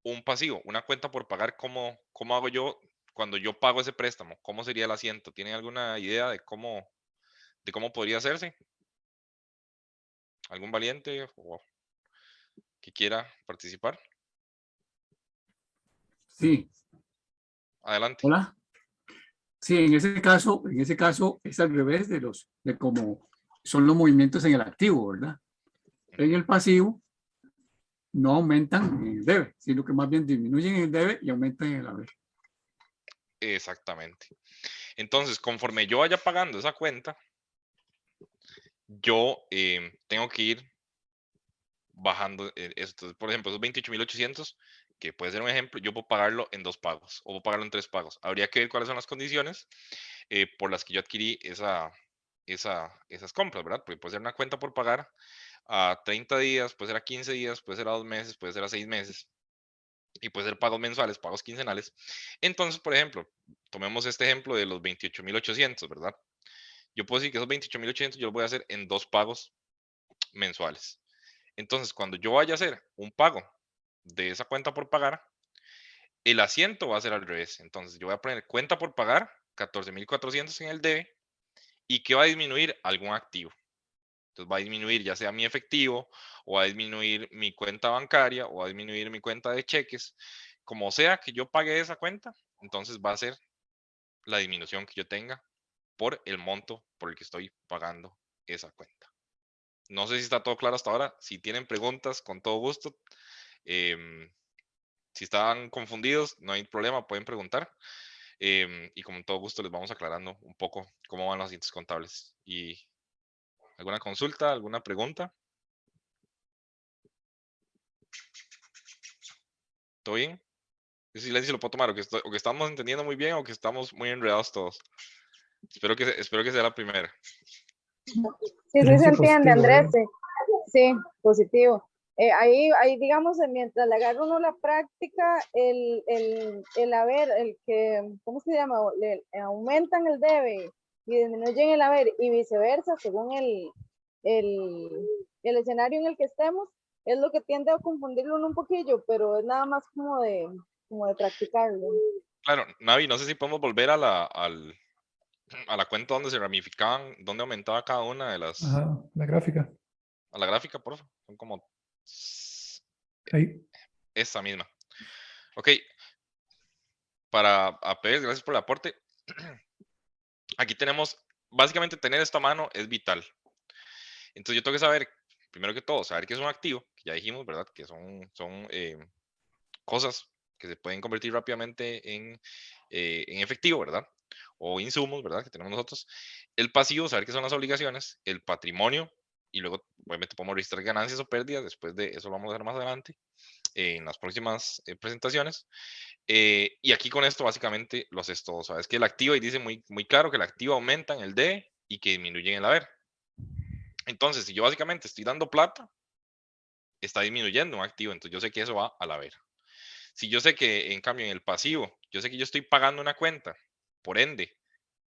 un pasivo, una cuenta por pagar? ¿Cómo hago yo cuando yo pago ese préstamo? ¿Cómo sería el asiento? ¿Tienen alguna idea de cómo podría hacerse? ¿Algún valiente o que quiera participar? Sí, Adelante. hola. Sí, en ese caso es al revés de cómo son los movimientos en el activo, ¿verdad? En el pasivo no aumentan en el debe, sino que más bien disminuyen en el debe y aumentan en el haber. Exactamente. Entonces, conforme yo vaya pagando esa cuenta, yo tengo que ir bajando esto. Por ejemplo, esos 28.800, que puede ser un ejemplo, yo puedo pagarlo en 2 pagos o puedo pagarlo en 3 pagos. Habría que ver cuáles son las condiciones por las que yo adquirí esas compras, ¿verdad? Porque puede ser una cuenta por pagar a 30 días, puede ser a 15 días, puede ser a 2 meses, puede ser a 6 meses y puede ser pagos mensuales, pagos quincenales. Entonces, por ejemplo, tomemos este ejemplo de los 28.800, ¿verdad? Yo puedo decir que esos 28.800 yo los voy a hacer en 2 pagos mensuales. Entonces, cuando yo vaya a hacer un pago de esa cuenta por pagar, el asiento va a ser al revés. Entonces, yo voy a poner cuenta por pagar, 14.400 en el debe, y que va a disminuir algún activo. Entonces, va a disminuir ya sea mi efectivo, o va a disminuir mi cuenta bancaria, o va a disminuir mi cuenta de cheques. Como sea que yo pague esa cuenta, entonces va a ser la disminución que yo tenga por el monto por el que estoy pagando esa cuenta. No sé si está todo claro hasta ahora. Si tienen preguntas, con todo gusto. Si estaban confundidos, no hay problema, pueden preguntar. Y con todo gusto les vamos aclarando un poco cómo van los asientos contables. ¿Y alguna consulta, alguna pregunta? ¿Todo bien? Ese silencio lo puedo tomar, o que estamos entendiendo muy bien o que estamos muy enredados todos. Espero que sea la primera. Sí, sí se Silencio entiende, positivo, Andrés. ¿verdad? Sí, positivo. Ahí, digamos, mientras le agarra uno la práctica, el haber, el que, ¿cómo se llama? Aumentan el debe y disminuyen el haber y viceversa, según el escenario en el que estemos, es lo que tiende a confundirlo uno un poquillo, pero es nada más como de practicarlo. Claro, Navi, no sé si podemos volver a la cuenta donde se ramificaban, donde aumentaba cada una de las... Ajá, la gráfica. A la gráfica, por favor. Son como Ahí. esta misma. Ok. Para APS, gracias por el aporte. Aquí tenemos, básicamente tener esto a mano es vital. Entonces yo tengo que saber, primero que todo, saber que es un activo, que ya dijimos, ¿verdad? Que son cosas que se pueden convertir rápidamente en efectivo, ¿verdad? O insumos, ¿verdad? Que tenemos nosotros. El pasivo, saber qué son las obligaciones. El patrimonio, y luego obviamente podemos registrar ganancias o pérdidas. Después de eso lo vamos a hacer más adelante en las próximas presentaciones. Y aquí con esto básicamente lo haces todo. Sabes que el activo, y dice muy, muy claro que el activo aumenta en el D y que disminuye en el haber. Entonces, si yo básicamente estoy dando plata, está disminuyendo un activo, entonces yo sé que eso va al haber. Si yo sé que, en cambio, en el pasivo, yo sé que yo estoy pagando una cuenta, por ende,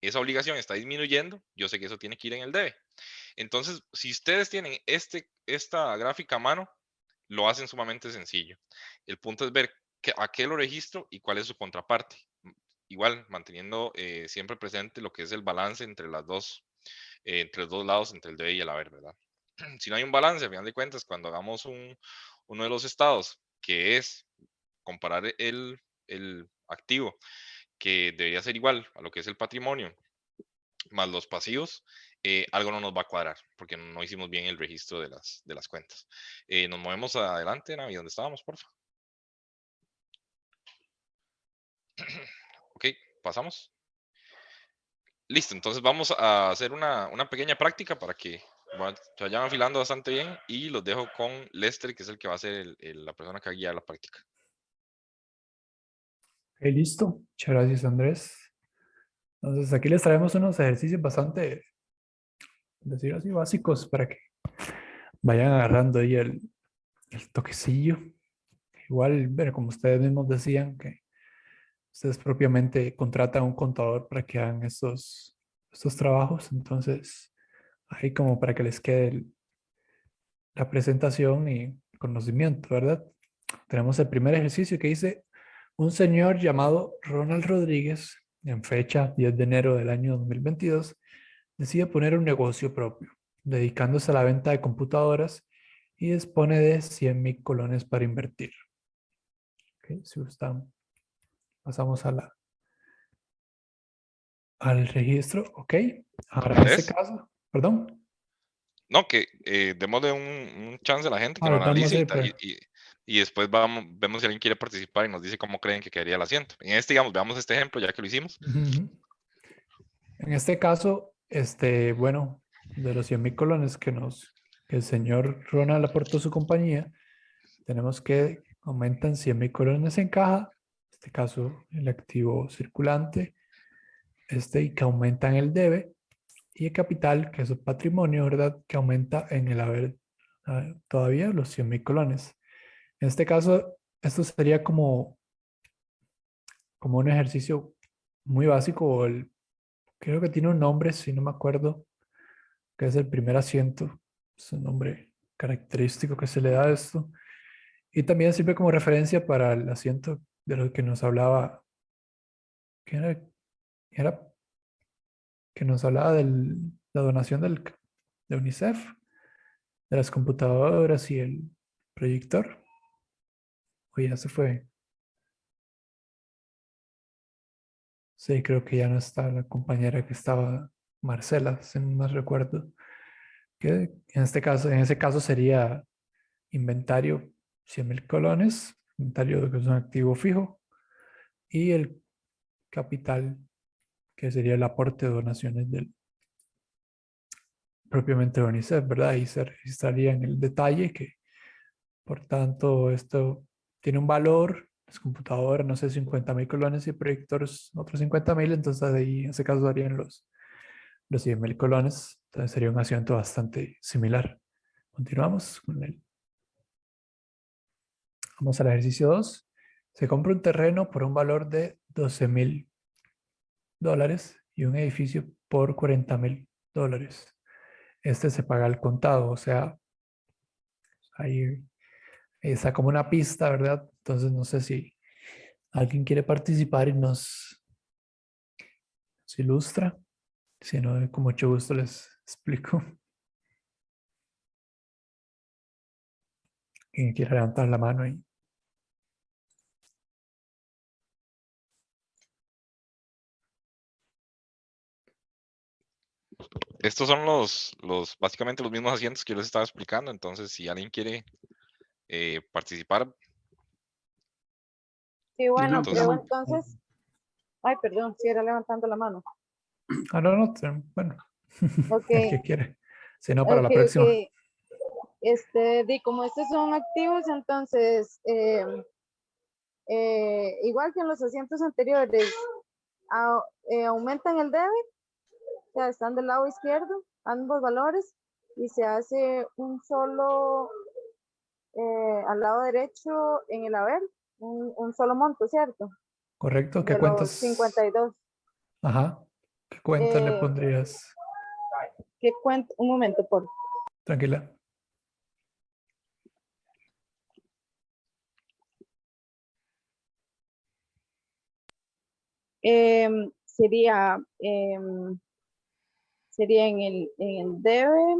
esa obligación está disminuyendo, yo sé que eso tiene que ir en el debe. Entonces, si ustedes tienen esta gráfica a mano, lo hacen sumamente sencillo. El punto es ver a qué lo registro y cuál es su contraparte. Igual, manteniendo siempre presente lo que es el balance entre entre los dos lados, entre el debe y el haber, ¿verdad? Si no hay un balance, a final de cuentas, cuando hagamos uno de los estados, que es comparar el activo, que debería ser igual a lo que es el patrimonio, más los pasivos, algo no nos va a cuadrar, porque no hicimos bien el registro de las cuentas. Nos movemos adelante, Navi, donde estábamos, por favor. Ok, pasamos. Listo, entonces vamos a hacer una pequeña práctica para que se vayan afilando bastante bien y los dejo con Lester, que es el que va a ser la persona que va a guiar la práctica. Ok, listo. Muchas gracias, Andrés. Entonces, aquí les traemos unos ejercicios bastante, decir así, básicos para que vayan agarrando ahí el toquecillo. igual, bueno, como ustedes mismos decían, que ustedes propiamente contratan a un contador para que hagan estos trabajos. Entonces, ahí como para que les quede la presentación y conocimiento, ¿verdad? Tenemos el primer ejercicio que dice: un señor llamado Ronald Rodríguez, en fecha 10 de enero del año 2022, decide poner un negocio propio, dedicándose a la venta de computadoras y dispone de 100,000 colones para invertir. Ok, si gustan, pasamos al registro. Ok, ahora en este ¿Andrés? caso, perdón. No, que démosle un chance a la gente que lo Ahora vamos analice a y, ir por... y después vemos si alguien quiere participar y nos dice cómo creen que quedaría el asiento. En este, digamos, veamos este ejemplo ya que lo hicimos. Ujú. En este caso, bueno, de los 100,000 colones que el señor Ronald aportó a su compañía, tenemos que aumentan 100,000 colones en caja, en este caso el activo circulante, y que aumentan el debe, y el capital, que es el patrimonio, ¿verdad? Que aumenta en el haber todavía los 100,000 colones. En este caso, esto sería como un ejercicio muy básico, creo que tiene un nombre, si no me acuerdo, que es el primer asiento. Es un nombre característico que se le da a esto. Y también sirve como referencia para el asiento de lo que nos hablaba, que era que nos hablaba de la donación de UNICEF, de las computadoras y el proyector. Oye, ya se fue. Sí, creo que ya no está la compañera que estaba, Marcela, si no me recuerdo. Que en ese caso sería inventario 100,000 colones, inventario que es un activo fijo, y el capital, que sería el aporte de donaciones del propiamente de UNICEF, ¿verdad? Ahí se registraría en el detalle que, por tanto, esto tiene un valor, las computadoras, no sé, 50,000 colones y proyectores otros 50,000, entonces ahí en ese caso darían los 100,000 colones, entonces sería un asiento bastante similar. Continuamos con el... Vamos al ejercicio 2. Se compra un terreno por un valor de $12,000 y un edificio por $40,000. Este se paga al contado, o sea, ahí está como una pista, ¿verdad? Entonces no sé si alguien quiere participar y nos ilustra. Si no, con mucho gusto les explico. Quien quiera levantar la mano ahí. Estos son básicamente los mismos asientos que yo les estaba explicando. Entonces, si alguien quiere participar, Sí, bueno, entonces, creo entonces, ay, perdón, si era levantando la mano. Ah, no, no, bueno, Ok, el que quiere. Si no, para ok, la próxima. ok. Como estos son activos, entonces, igual que en los asientos anteriores, aumentan el debe, o sea, están del lado izquierdo, ambos valores, y se hace un solo, al lado derecho en el haber, un solo monto, ¿cierto? Correcto, ¿qué De los cuentas? 52. Ajá, ¿qué cuentas le Eh, pondrías? ¿Qué cuenta? Un momento, por Tranquila. sería, sería en el debe,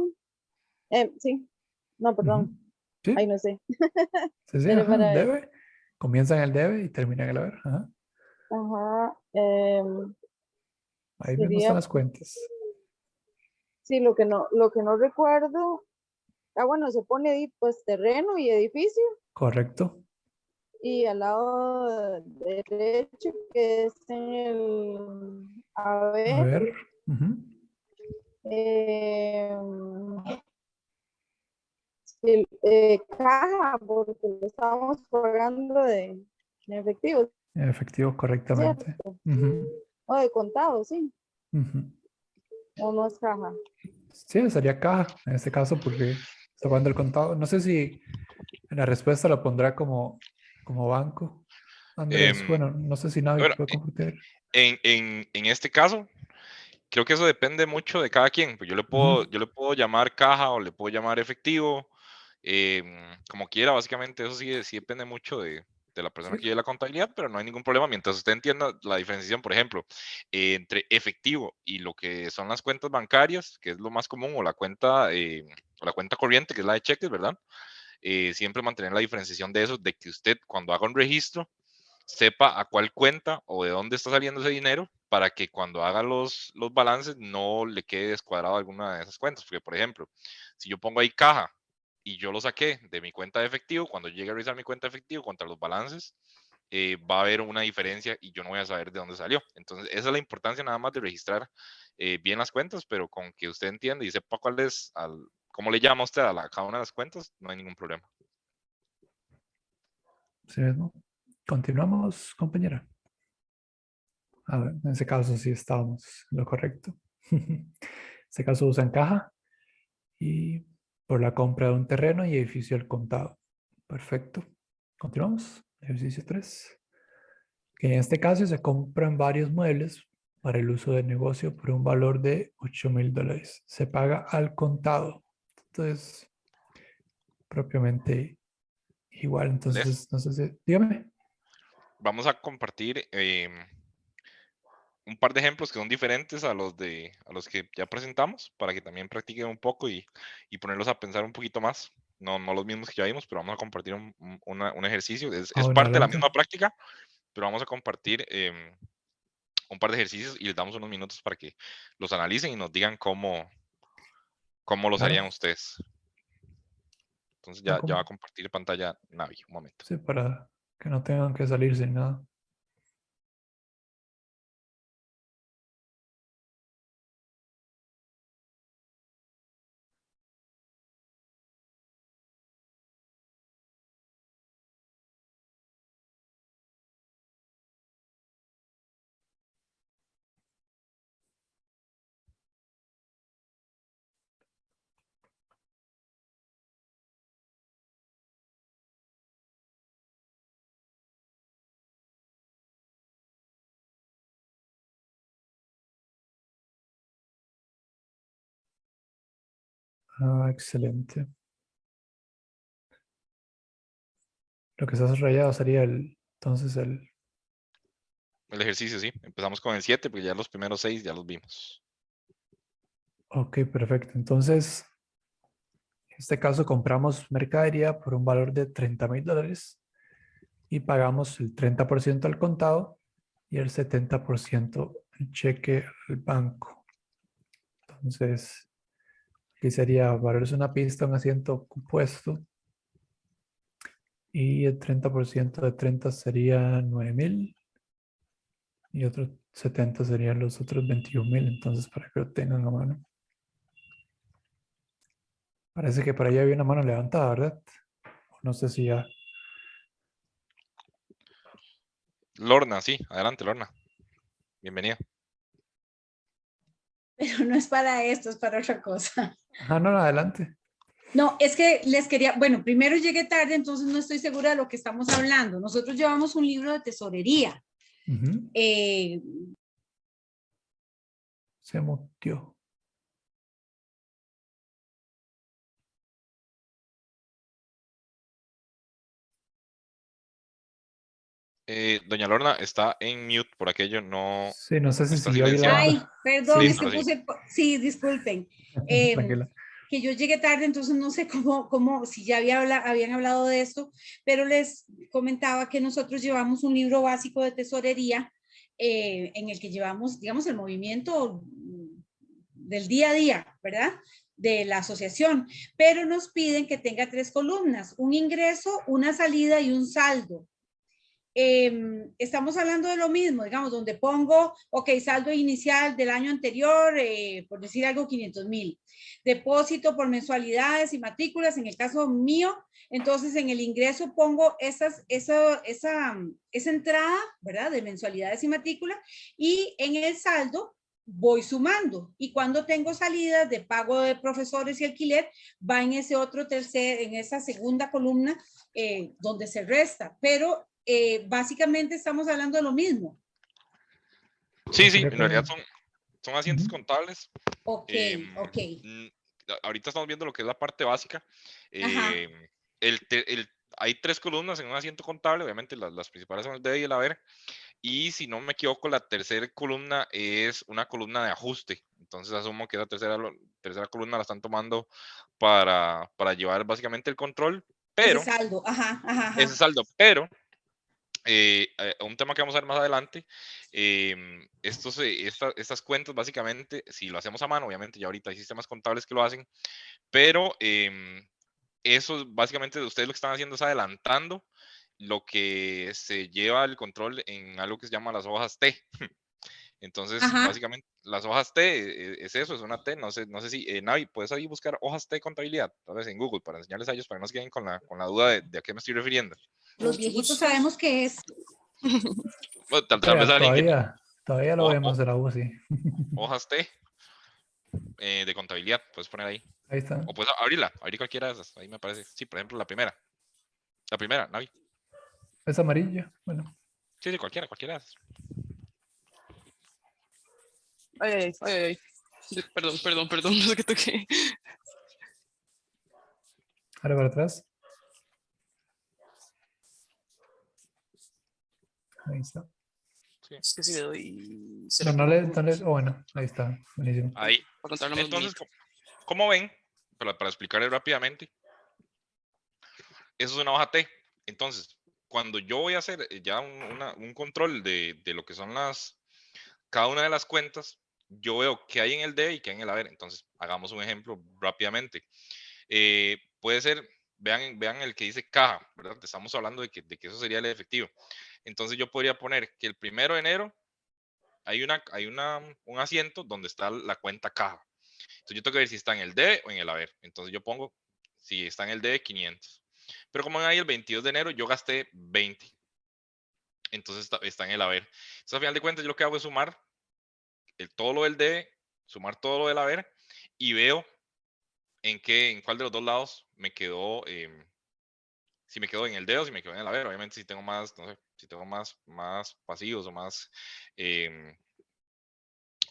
sí, no, perdón, Ujú. Sí, ahí no sé. sí, sí, Pero ajá, para, debe. Comienza en el debe y termina en el haber. Ajá. ajá, Ahí mismo están sería, las cuentas. sí, lo que no recuerdo, bueno, se pone pues terreno y edificio, Correcto. y al lado derecho, que es en el A haber, ver. Ujú. eh, caja, porque lo estamos pagando de efectivo, En efectivo, correctamente. ¿cierto? Ujú, O de contado, sí, ujú. o no es caja. Sí, sería caja en este caso porque está pagando el contado. No sé si en la respuesta lo pondrá como como banco. Andrés, bueno, no sé si Navi bueno, puede compartir. en este caso, creo que eso depende mucho de cada quien. Pues yo le puedo llamar caja o le puedo llamar efectivo, como quiera, básicamente eso sí depende mucho de la persona Sí. que lleve la contabilidad, pero no hay ningún problema mientras usted entienda la diferenciación, por ejemplo, entre efectivo y lo que son las cuentas bancarias, que es lo más común, o la cuenta corriente, que es la de cheques, ¿verdad? Siempre mantener la diferenciación de eso, de que usted cuando haga un registro, sepa a cuál cuenta o de dónde está saliendo ese dinero para que cuando haga los balances no le quede descuadrado alguna de esas cuentas. Porque, por ejemplo, si yo pongo ahí caja y yo lo saqué de mi cuenta de efectivo, cuando llegue a revisar mi cuenta de efectivo contra los balances, va a haber una diferencia y yo no voy a saber de dónde salió. Entonces, esa es la importancia nada más de registrar bien las cuentas, pero con que usted entienda y sepa cuál es, cómo le llama usted a cada una de las cuentas, no hay ningún problema. Sí mismo. Continuamos, compañera. A ver, en ese caso sí estábamos en lo correcto. En este caso usan caja y por la compra de un terreno y edificio al contado. Perfecto. Continuamos. Ejercicio 3. Que en este caso se compran varios muebles para el uso del negocio por un valor de $8,000. Se paga al contado. Entonces, propiamente igual. Entonces, no sé si... Dígame. Vamos a compartir un par de ejemplos que son diferentes a los que ya presentamos para que también practiquen un poco y ponerlos a pensar un poquito más. No los mismos que ya vimos, pero vamos a compartir un ejercicio. Es Bueno, parte de la adelante. misma práctica, pero vamos a compartir un par de ejercicios y les damos unos minutos para que los analicen y nos digan cómo los Claro. harían ustedes. Entonces Ah, ya va a compartir pantalla Navi, un momento. sí, para que no tengan que salir sin nada. Ah, excelente. Lo que está rayado sería entonces el... El ejercicio, sí. Empezamos con el 7, porque ya los primeros 6 ya los vimos. Ok, perfecto. Entonces, en este caso compramos mercadería por un valor de $30,000 y pagamos el 30% al contado y el 70% en cheque al banco. Entonces, aquí sería valorarse una pista, un asiento compuesto y el 30% de 30 sería 9,000 y otros 70 serían los otros 21,000. Entonces, para que lo tengan a mano. Parece que por ahí había una mano levantada, ¿verdad? No sé si ya... Lorna, sí. Adelante, Lorna. Bienvenida. Pero no es para esto, es para otra cosa. Ah, no, adelante. No, es que les quería, bueno, primero llegué tarde, entonces no estoy segura de lo que estamos hablando. Nosotros llevamos un libro de tesorería. Ujú. Se mutió. Doña Lorna está en mute, por aquello no Sí, no sé si está siguió ahí silenciada. Ay, la... perdón, Sí, es que ahora sí. puse, sí, disculpen. tranquila. Que yo llegué tarde, entonces no sé si ya habían hablado de esto, pero les comentaba que nosotros llevamos un libro básico de tesorería en el que llevamos, digamos, el movimiento del día a día, ¿verdad? De la asociación, pero nos piden que tenga 3 columnas, un ingreso, una salida y un saldo. Estamos hablando de lo mismo, digamos, donde pongo, ok, saldo inicial del año anterior, por decir algo, 500,000. Depósito por mensualidades y matrículas, en el caso mío, entonces en el ingreso pongo esa entrada, ¿verdad? De mensualidades y matrículas, y en el saldo voy sumando. Y cuando tengo salidas de pago de profesores y alquiler, va en ese otro en esa segunda columna donde se resta. Pero básicamente estamos hablando de lo mismo. Sí, sí, Creo en que- realidad son asientos Ujú. contables. Ok, ok. Mm, Ahorita estamos viendo lo que es la parte básica. Ajá. Hay 3 columnas en un asiento contable, obviamente las principales son el debe y el haber. Y si no me equivoco, la tercera columna es una columna de ajuste. Entonces asumo que esa tercera columna la están tomando para llevar básicamente el control, Ese pero saldo, ajá, ajá, ese ajá. saldo, pero un tema que vamos a ver más adelante, estas cuentas básicamente, si lo hacemos a mano, obviamente ya ahorita hay sistemas contables que lo hacen, pero eso básicamente ustedes lo que están haciendo es adelantando lo que se lleva el control en algo que se llama las hojas T. Entonces, Ajá. básicamente, las hojas T es eso, es una T. No sé si, Navi, puedes ahí buscar hojas T contabilidad, tal vez en Google, para enseñarles a ellos, para que no se queden con la duda de a qué me estoy refiriendo. Los Mucho viejitos gusto. sabemos qué es. Bueno, tal vez Todavía, alguien que todavía lo ho- vemos de la UCI. hojas T de contabilidad, puedes poner ahí. Ahí está. O puedes abrir cualquiera de esas, ahí me parece. Sí, por ejemplo, la primera. La primera, Navi. Es amarilla. Bueno, Sí, sí, cualquiera de esas. Ay, ay, ay, ay. Perdón, no sé qué toqué. ahora para atrás. Ahí está. Sí. Es que si le doy... No, ¿Será que bueno, ahí está. Buenísimo. Ahí. para contarlo más Entonces, bonito? ¿cómo ven? Para explicarles rápidamente, eso es una hoja T. Entonces, cuando yo voy a hacer ya un control de lo que son cada una de las cuentas, yo veo qué hay en el D y qué hay en el haber. Entonces, hagamos un ejemplo rápidamente. Puede ser, vean el que dice caja, ¿verdad? Estamos hablando de que eso sería el efectivo. Entonces, yo podría poner que el 1 de enero hay un asiento donde está la cuenta caja. Entonces, yo tengo que ver si está en el D o en el haber. Entonces, yo pongo, si está en el D, 500. Pero como ahí el 22 de enero yo gasté 20. Entonces está en el haber. Entonces, al final de cuentas, yo lo que hago es sumar todo lo del D, sumar todo lo del haber y veo en cuál de los dos lados me quedó, si me quedo en el D o si me quedo en el haber. Obviamente, si tengo más, no sé, si tengo más pasivos em,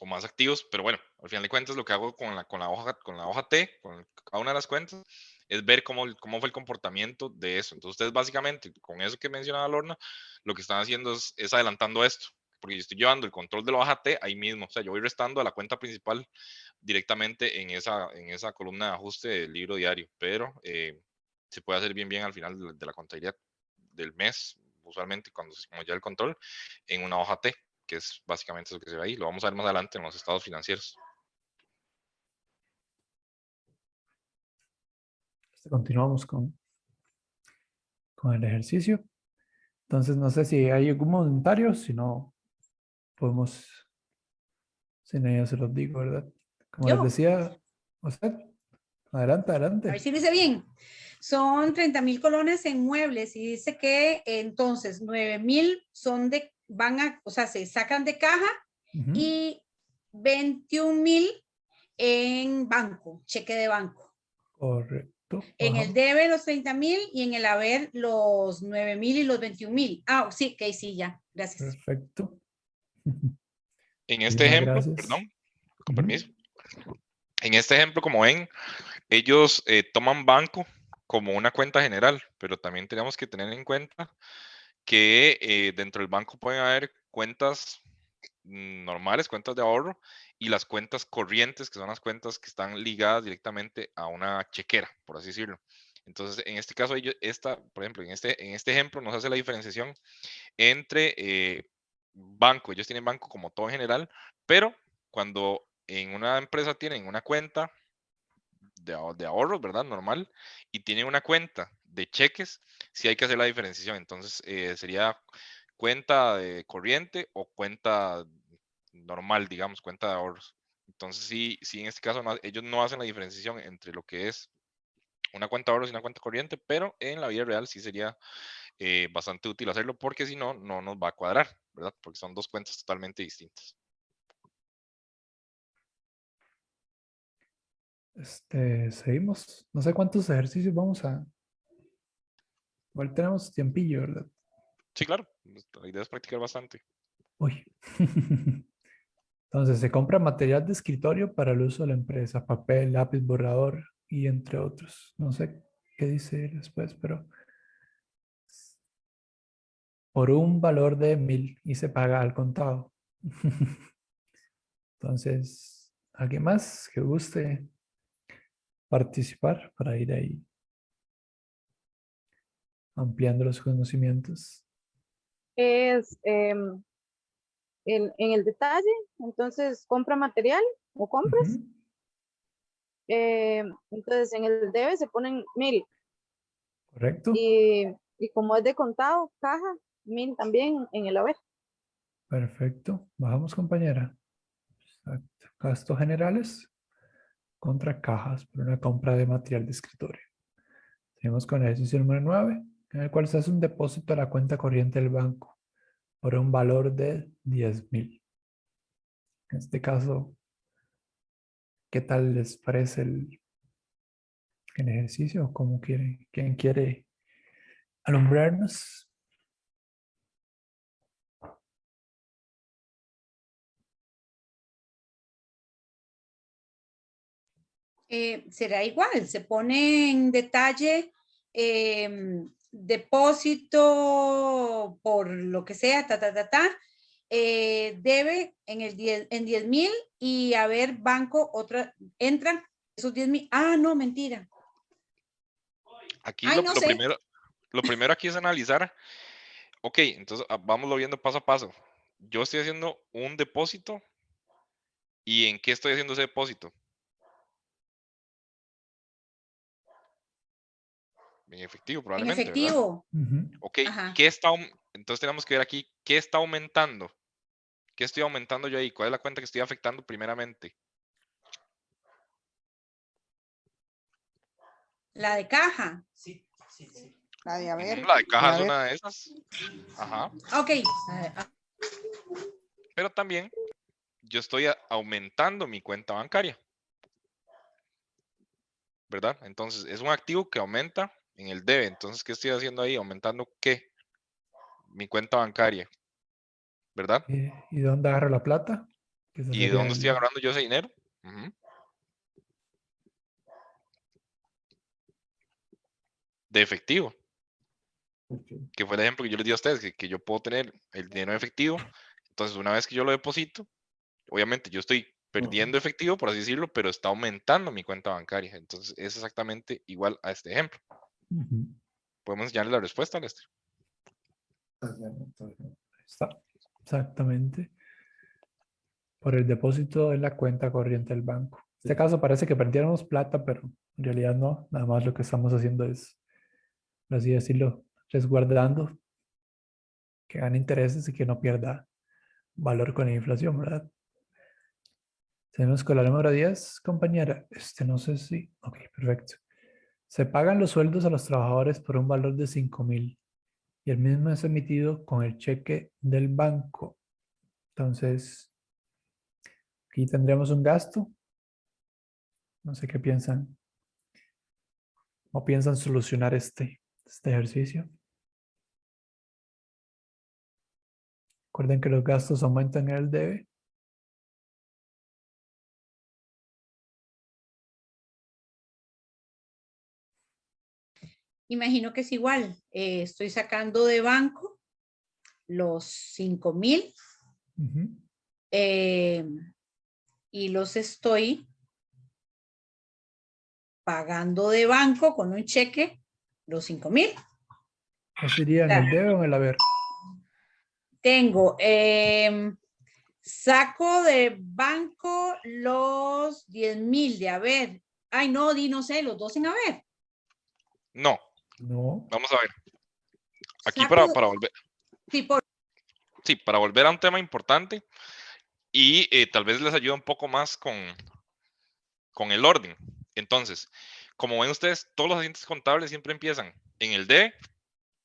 o más activos, pero bueno, al final de cuentas lo que hago con la hoja T, con cada una de las cuentas, es ver cómo fue el comportamiento de eso. Entonces ustedes básicamente, con eso que mencionaba Lorna, lo que están haciendo es adelantando esto, porque yo estoy llevando el control de la hoja T ahí mismo, o sea, yo voy restando a la cuenta principal directamente en esa columna de ajuste del libro diario, pero se puede hacer bien al final de la contabilidad del mes, usualmente cuando como ya el control, en una hoja T, que es básicamente lo que se ve ahí. Lo vamos a ver más adelante en los estados financieros. Continuamos con el ejercicio. Entonces, no sé si hay algún comentario, si no, podemos, si no, ya se los digo, ¿verdad? Como les Yo, decía, usted, adelante, a ver adelante. si lo hice bien. Son 30,000 colones en muebles y dice que entonces 9,000 o sea, se sacan de caja Ujú. y 21,000 en banco, cheque de banco. Correcto. En Ajá. el debe los 30,000 y en el haber los 9,000 y los 21,000. Ah, sí, que sí, ya. Gracias. Perfecto. En este Muchísimas ejemplo, gracias. perdón, con Ujú. permiso. En este ejemplo, como ven, ellos toman banco como una cuenta general, pero también tenemos que tener en cuenta que dentro del banco pueden haber cuentas normales, cuentas de ahorro, y las cuentas corrientes, que son las cuentas que están ligadas directamente a una chequera, por así decirlo. Entonces, en este caso, por ejemplo, en este ejemplo nos hace la diferenciación entre banco. Ellos tienen banco como todo en general, pero cuando en una empresa tienen una cuenta de ahorros, ¿verdad? Normal, y tienen una cuenta de cheques, sí hay que hacer la diferenciación. Entonces, sería cuenta de corriente o cuenta normal, digamos, cuenta de ahorros. Entonces, sí, en este caso ellos no hacen la diferenciación entre lo que es una cuenta de ahorros y una cuenta corriente, pero en la vida real sí sería bastante útil hacerlo porque si no, no nos va a cuadrar, ¿verdad? Porque son dos cuentas totalmente distintas. Seguimos. No sé cuántos ejercicios vamos a... Igual tenemos tiempillo, ¿verdad? Sí, claro. La idea es practicar bastante. Uy. Entonces, se compra material de escritorio para el uso de la empresa, papel, lápiz, borrador y entre otros. No sé qué dice después, pero por un valor de 1,000 y se paga al contado. Entonces, ¿alguien más que guste participar para ir ahí ampliando los conocimientos? Es en el detalle, entonces compra material o compras. Ujú, Entonces en el debe se ponen 1,000 correcto. y como es de contado, caja, 1,000 también en el haber. Perfecto. Bajamos, compañera. Exacto. Gastos generales contra cajas por una compra de material de escritorio. Seguimos con el ejercicio número 9, en el cual se hace un depósito a la cuenta corriente del banco por un valor de 10,000. En este caso, ¿qué tal les parece el ejercicio? ¿Cómo quiere, quién quiere alumbrarnos? Será igual, se pone en detalle depósito por lo que sea, debe en el 10,000 y a ver, banco, otra, entran esos 10,000. Ah, no, mentira. Aquí Ay, no sé. lo primero aquí es analizar. Ok, entonces vámonos viendo paso a paso. Yo estoy haciendo un depósito. ¿Y en qué estoy haciendo ese depósito? En efectivo, En probablemente, ¿verdad? efectivo. Ujú. Ok, Ajá. entonces tenemos que ver aquí qué está aumentando. ¿Qué estoy aumentando yo ahí? ¿Cuál es la cuenta que estoy afectando primeramente? La de caja. La de haber, La de caja de es haber. una de esas. Ajá. Ok. Pero también yo estoy aumentando mi cuenta bancaria, ¿verdad? Entonces es un activo que aumenta en el debe. Entonces, ¿qué estoy haciendo ahí? ¿Aumentando qué? Mi cuenta bancaria, ¿verdad? ¿Y de dónde agarro la plata? Que ese ¿Y de sería dónde estoy agarrando yo ese dinero? Ujú. De efectivo, que fue el ejemplo que yo les di a ustedes, que yo puedo tener el dinero en efectivo. Entonces, una vez que yo lo deposito, obviamente yo estoy perdiendo efectivo, por así decirlo, pero está aumentando mi cuenta bancaria. Entonces, es exactamente igual a este ejemplo. Ujú. ¿Podemos enseñarle la respuesta, Lester? Está. Exactamente. Por el depósito en la cuenta corriente del banco. En este caso parece que perdiéramos plata, pero en realidad no. Nada más lo que estamos haciendo es, por así decirlo, resguardando que gane intereses y que no pierda valor con la inflación, ¿verdad? Tenemos con la número 10, compañera. No sé si... Ok, perfecto. Se pagan los sueldos a los trabajadores por un valor de 5,000 y el mismo es emitido con el cheque del banco. Entonces, aquí tendremos un gasto. No sé qué piensan. ¿O piensan solucionar este ejercicio? Recuerden que los gastos aumentan en el debe. Imagino que es igual. Estoy sacando de banco los 5,000 Ujú. y los estoy pagando de banco con un cheque los 5,000. ¿Qué sería en el debe o en el haber? Tengo, saco de banco los 10,000 de haber. Ay, no, no sé, los dos en haber. No, No. vamos a ver. Aquí Saco, para volver, sí, por, sí, para volver a un tema importante y tal vez les ayuda un poco más con el orden. Entonces, como ven ustedes, todos los agentes contables siempre empiezan en el debe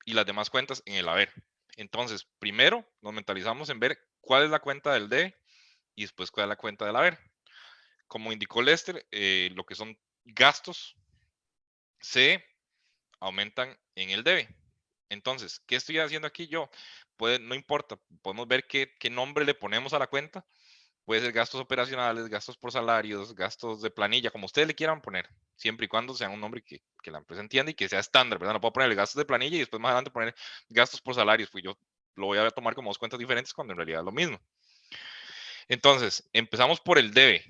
y las demás cuentas en el haber. Entonces, primero nos mentalizamos en ver cuál es la cuenta del debe y después cuál es la cuenta del haber. como indicó Lester, lo que son gastos se aumentan en el debe. Entonces, ¿qué estoy haciendo aquí yo? No importa, podemos ver qué nombre le ponemos a la cuenta. Puede ser gastos operacionales, gastos por salarios, gastos de planilla, como ustedes le quieran poner, siempre y cuando sea un nombre que la empresa entienda y que sea estándar, ¿verdad? No puedo ponerle gastos de planilla y después más adelante poner gastos por salarios, pues yo lo voy a tomar como dos cuentas diferentes cuando en realidad es lo mismo. Entonces, empezamos por el debe.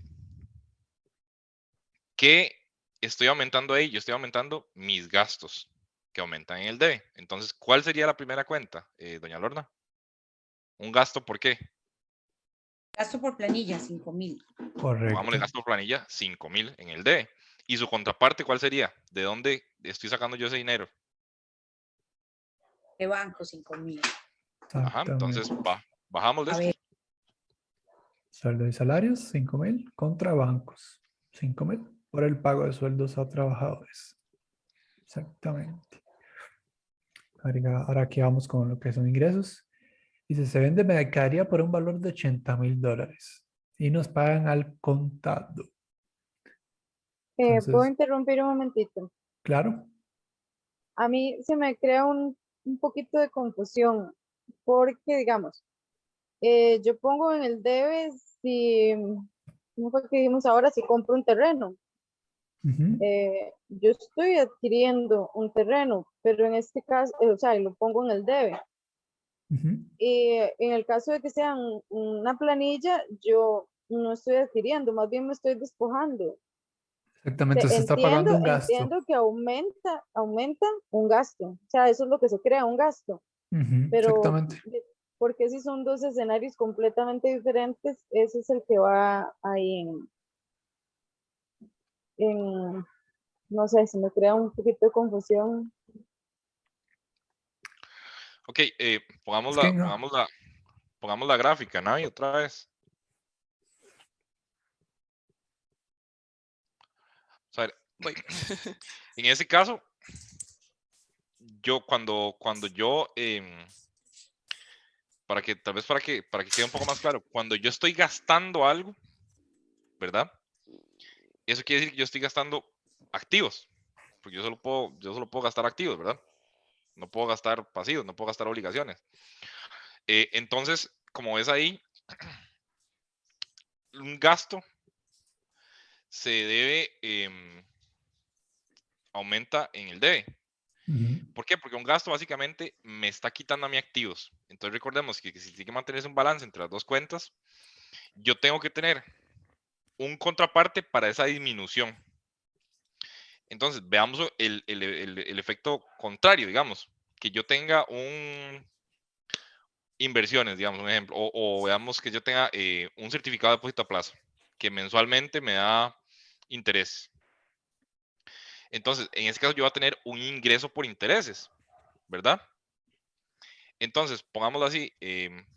¿Qué estoy aumentando ahí? Yo estoy aumentando mis gastos que aumentan en el debe. Entonces, ¿cuál sería la primera cuenta, doña Lorna? ¿Un gasto por qué? Gasto por planilla, 5,000. Pongámosle Correcto. gasto por planilla, 5,000 en el debe. ¿Y su contraparte cuál sería? ¿De dónde estoy sacando yo ese dinero? De banco, 5,000. Ajá, entonces Exactamente. bajamos de A esto. ver, Sueldo y salarios, 5,000 contra bancos. 5,000 por el pago de sueldos a trabajadores. Exactamente. Ahora aquí vamos con lo que son ingresos. Dice, se vende mercadería por un valor de $80,000 y nos pagan al contado. ¿Puedo Entonces, interrumpir un momentito? claro. A mí se me crea un poquito de confusión porque, digamos, yo pongo en el debe si, ¿cómo fue que dijimos ahora? Si compro un terreno. Ujú, Yo estoy adquiriendo un terreno, pero en este caso, o sea, lo pongo en el debe. ujú. Y en el caso de que sea una planilla, yo no estoy adquiriendo, más bien me estoy despojando. Exactamente, se está pagando Entiendo, un gasto. entiendo que aumenta un gasto, o sea, eso es lo que se crea, un gasto, Ujú, pero exactamente. porque si son dos escenarios completamente diferentes, ese es el que va ahí no sé, se me crea un poquito de confusión. Ok, pongamos Es que la, no. pongamos la, pongamos la gráfica, Navi, otra vez. O sea, Voy. en ese caso, yo cuando yo, tal vez para que quede un poco más claro, cuando yo estoy gastando algo, ¿verdad? Eso quiere decir que yo estoy gastando activos, porque yo solo puedo gastar activos, ¿verdad? No puedo gastar pasivos, no puedo gastar obligaciones. Entonces, como ves ahí, un gasto se debe, aumenta en el debe. Ujú, ¿Por qué? Porque un gasto básicamente me está quitando a mis activos. Entonces recordemos que si tiene que mantenerse un balance entre las dos cuentas, yo tengo que tener un contraparte para esa disminución. Entonces, veamos el efecto contrario, digamos, que yo tenga inversiones, digamos, un ejemplo, o veamos que yo tenga un certificado de depósito a plazo, que mensualmente me da interés. Entonces, en ese caso yo voy a tener un ingreso por intereses, ¿verdad? Entonces, pongámoslo así,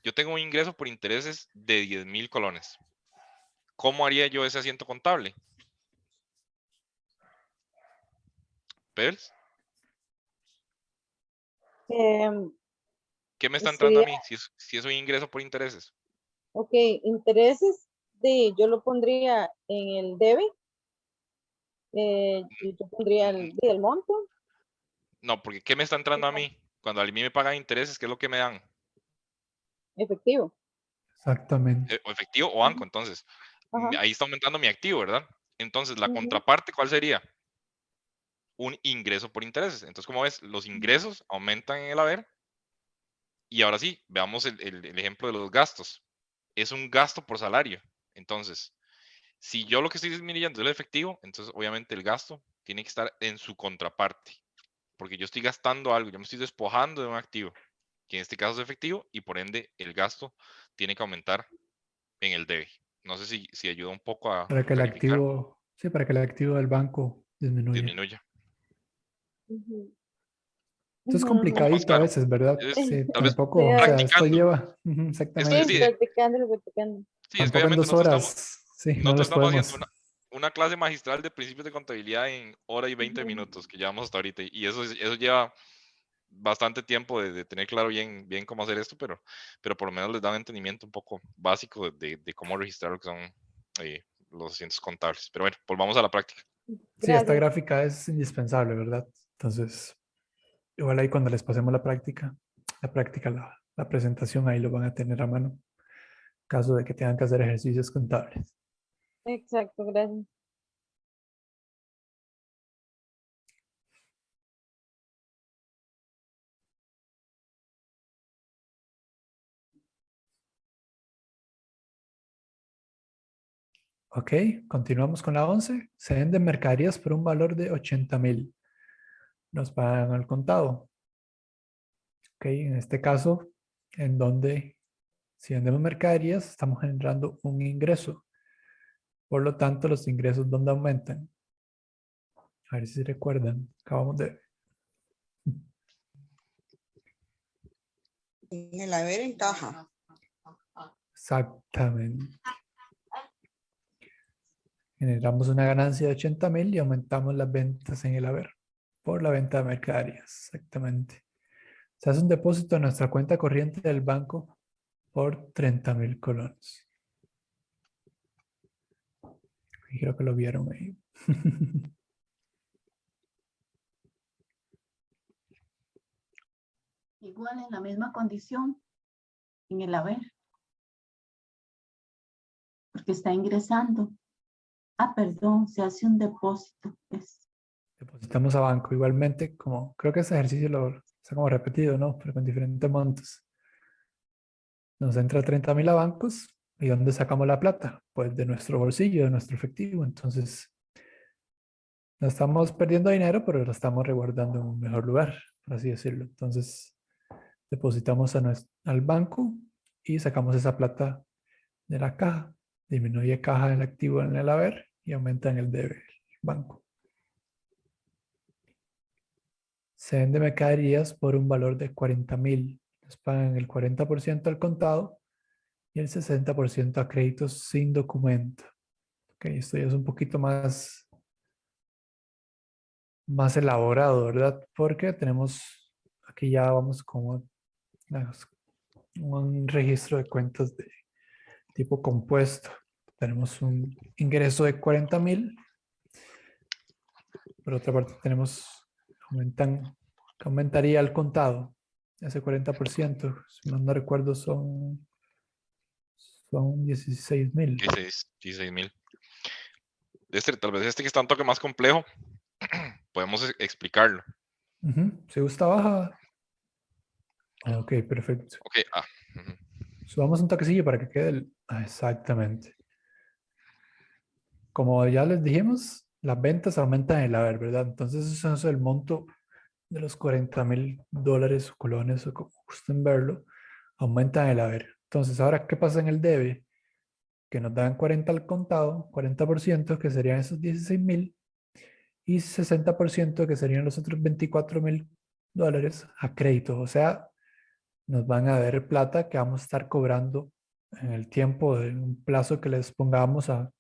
yo tengo un ingreso por intereses de 10,000 colones. ¿Cómo haría yo ese asiento contable? ¿Pels? Em, ¿Qué me está entrando a sería, mí si es un ingreso por intereses? ok, intereses, yo lo pondría en el debe, yo pondría el monto No, porque ¿qué me está entrando a mí? Cuando a mí me pagan intereses, ¿qué es lo que me dan? efectivo. exactamente. O efectivo o banco. Entonces, Ajá. ahí está aumentando mi activo, ¿verdad? Entonces, la Ujú, contraparte, ¿cuál sería? Un ingreso por intereses. Entonces, como ves, los ujú. ingresos aumentan en el haber. Y ahora sí, veamos el ejemplo de los gastos. Es un gasto por salario. Entonces, si yo lo que estoy disminuyendo es el efectivo, entonces obviamente el gasto tiene que estar en su contraparte. Porque yo estoy gastando algo, yo me estoy despojando de un activo, que en este caso es efectivo, y por ende el gasto tiene que aumentar en el debe. No sé si ayuda un poco a Para que el clarificar, activo, sí, para que el activo del banco disminuya. disminuya. Ujú, Esto es ujú, ujú. ¿Poco más complicadito a claro? veces, ¿verdad? Es Sí, tal vez Sí, tampoco, o sea, esto practicando. lleva, ujú, sí, exactamente. Sí, practicando, practicando. sí, es que Tampoco en obviamente 2 horas, sí, no nosotros los estamos haciendo podemos. una clase magistral de principios de contabilidad en hora y 20 minutos que llevamos hasta ahorita. Y eso lleva bastante tiempo de tener claro bien cómo hacer esto, pero por lo menos les da un entendimiento un poco básico de cómo registrar lo que son los asientos contables. Pero bueno, volvamos a la práctica. Sí, esta Gracias. gráfica es indispensable, ¿verdad? Entonces, igual ahí cuando les pasemos la práctica, la presentación, ahí lo van a tener a mano, en caso de que tengan que hacer ejercicios contables. Exacto, gracias. Ok, continuamos con la 11. Se venden mercaderías por un valor de 80,000. Nos pagan al contado. Ok, en este caso, en donde si vendemos mercaderías, estamos generando un ingreso. Por lo tanto, los ingresos, ¿dónde aumentan? A ver si recuerdan. Acabamos de... En el haber en caja. Exactamente. Generamos una ganancia de 80,000 y aumentamos las ventas en el haber por la venta de mercaderías. Exactamente. Se hace un depósito en nuestra cuenta corriente del banco por 30,000 colones. Y creo que lo vieron ahí. Igual en la misma condición en el haber. Porque está ingresando. Perdón, se hace un depósito. Depositamos a banco. Igualmente, como creo que ese ejercicio lo está como repetido, ¿no? Pero con diferentes montos. Nos entra 30,000 a bancos. ¿Y dónde sacamos la plata? Pues de nuestro bolsillo, de nuestro efectivo. Entonces, no estamos perdiendo dinero, pero lo estamos resguardando en un mejor lugar, por así decirlo. Entonces, depositamos al banco y sacamos esa plata de la caja. Disminuye caja del activo en el haber y aumenta en el debe el banco. Se vende mercaderías por un valor de 40,000. Nos pagan el 40% al contado y el 60% a créditos sin documento. Ok, esto ya es un poquito más elaborado, ¿verdad? Porque tenemos, aquí ya vamos como un registro de cuentas de tipo compuesto. Tenemos un ingreso de 40,000. Por otra parte tenemos, aumentaría el contado, ese 40%, si mal no recuerdo son 16,000. 16,000. Tal vez este que está un toque más complejo, podemos explicarlo. Si gusta baja. Ok, perfecto. Ok, Subamos un toquecillo para que quede exactamente. Como ya les dijimos, las ventas aumentan el haber, ¿verdad? Entonces eso es el monto de los 40,000 dólares o colones o como gusten verlo, aumentan el haber. Entonces, ahora, ¿qué pasa en el debe? Que nos dan 40 al contado, 40% que serían esos 16,000 y 60% que serían los otros 24,000 dólares a crédito. O sea, nos van a dar plata que vamos a estar cobrando en el tiempo de un plazo que les pongamos a...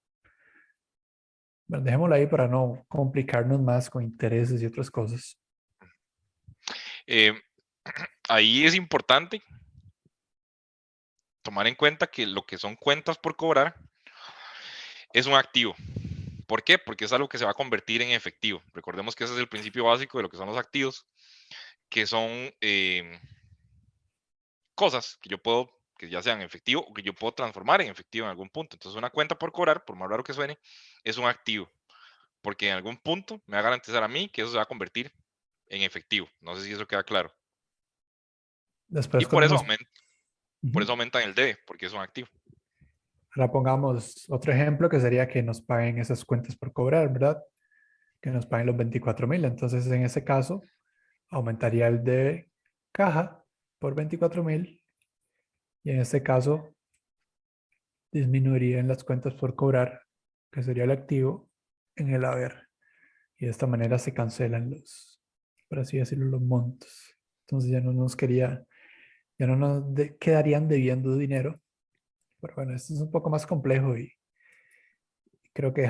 Bueno, dejémoslo ahí para no complicarnos más con intereses y otras cosas. Ahí es importante tomar en cuenta que lo que son cuentas por cobrar es un activo. ¿Por qué? Porque es algo que se va a convertir en efectivo. Recordemos que ese es el principio básico de lo que son los activos, que son cosas que yo puedo, que ya sean efectivo o que yo puedo transformar en efectivo en algún punto. Entonces, una cuenta por cobrar, por más raro que suene, es un activo, porque en algún punto me va a garantizar a mí que eso se va a convertir en efectivo. No sé si eso queda claro. Después Y por cuando eso, nos... por eso aumentan el debe, porque es un activo. Ahora pongamos otro ejemplo que sería que nos paguen esas cuentas por cobrar, ¿verdad? Que nos paguen los 24,000. Entonces, en ese caso, aumentaría el de caja por 24,000 y en este caso disminuirían las cuentas por cobrar, que sería el activo, en el haber. Y de esta manera se cancelan los, por así decirlo, los montos. Entonces ya no nos quedarían debiendo dinero. Pero bueno, esto es un poco más complejo y creo que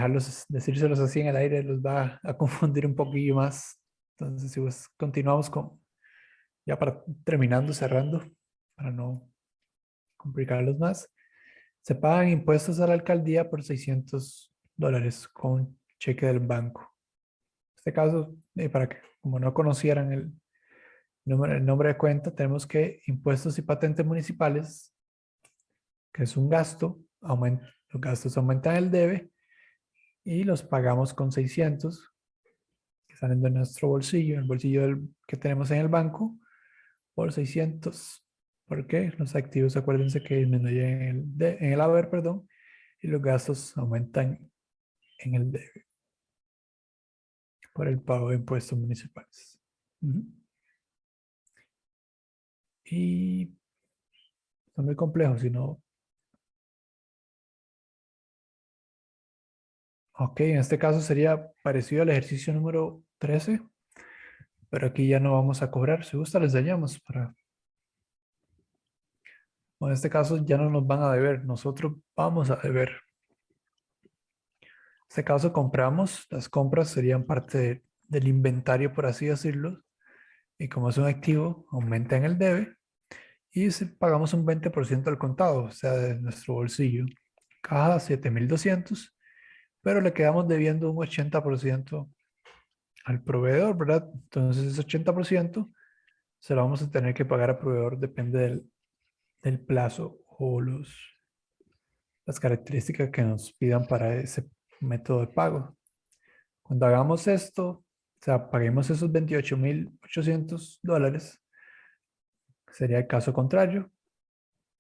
decírselos así en el aire los va a confundir un poquillo más. Entonces, si continuamos ya para terminando, cerrando, para no complicarlos más. Se pagan impuestos a la alcaldía por dólares con cheque del banco. En este caso, para que como no conocieran el nombre de cuenta, tenemos que impuestos y patentes municipales, que es un gasto, los gastos aumentan el debe y los pagamos con 600 que salen de nuestro bolsillo, el bolsillo que tenemos en el banco, por 600, porque los activos, acuérdense que disminuyen en el haber, perdón, y los gastos aumentan en el debe por el pago de impuestos municipales. Y son muy complejos, si no. Ok, en este caso sería parecido al ejercicio número 13, pero aquí ya no vamos a cobrar. Si gusta, les enseñamos para. En este caso ya no nos van a deber, nosotros vamos a deber. En este caso compramos, las compras serían parte del inventario, por así decirlo, y como es un activo, aumenta en el debe, y pagamos un 20% al contado, o sea, de nuestro bolsillo. Caja 7,200, pero le quedamos debiendo un 80% al proveedor, ¿verdad? Entonces ese 80% se lo vamos a tener que pagar al proveedor, depende del plazo o las características que nos pidan para ese método de pago. Cuando hagamos esto, o sea, paguemos esos 28,800 dólares, sería el caso contrario.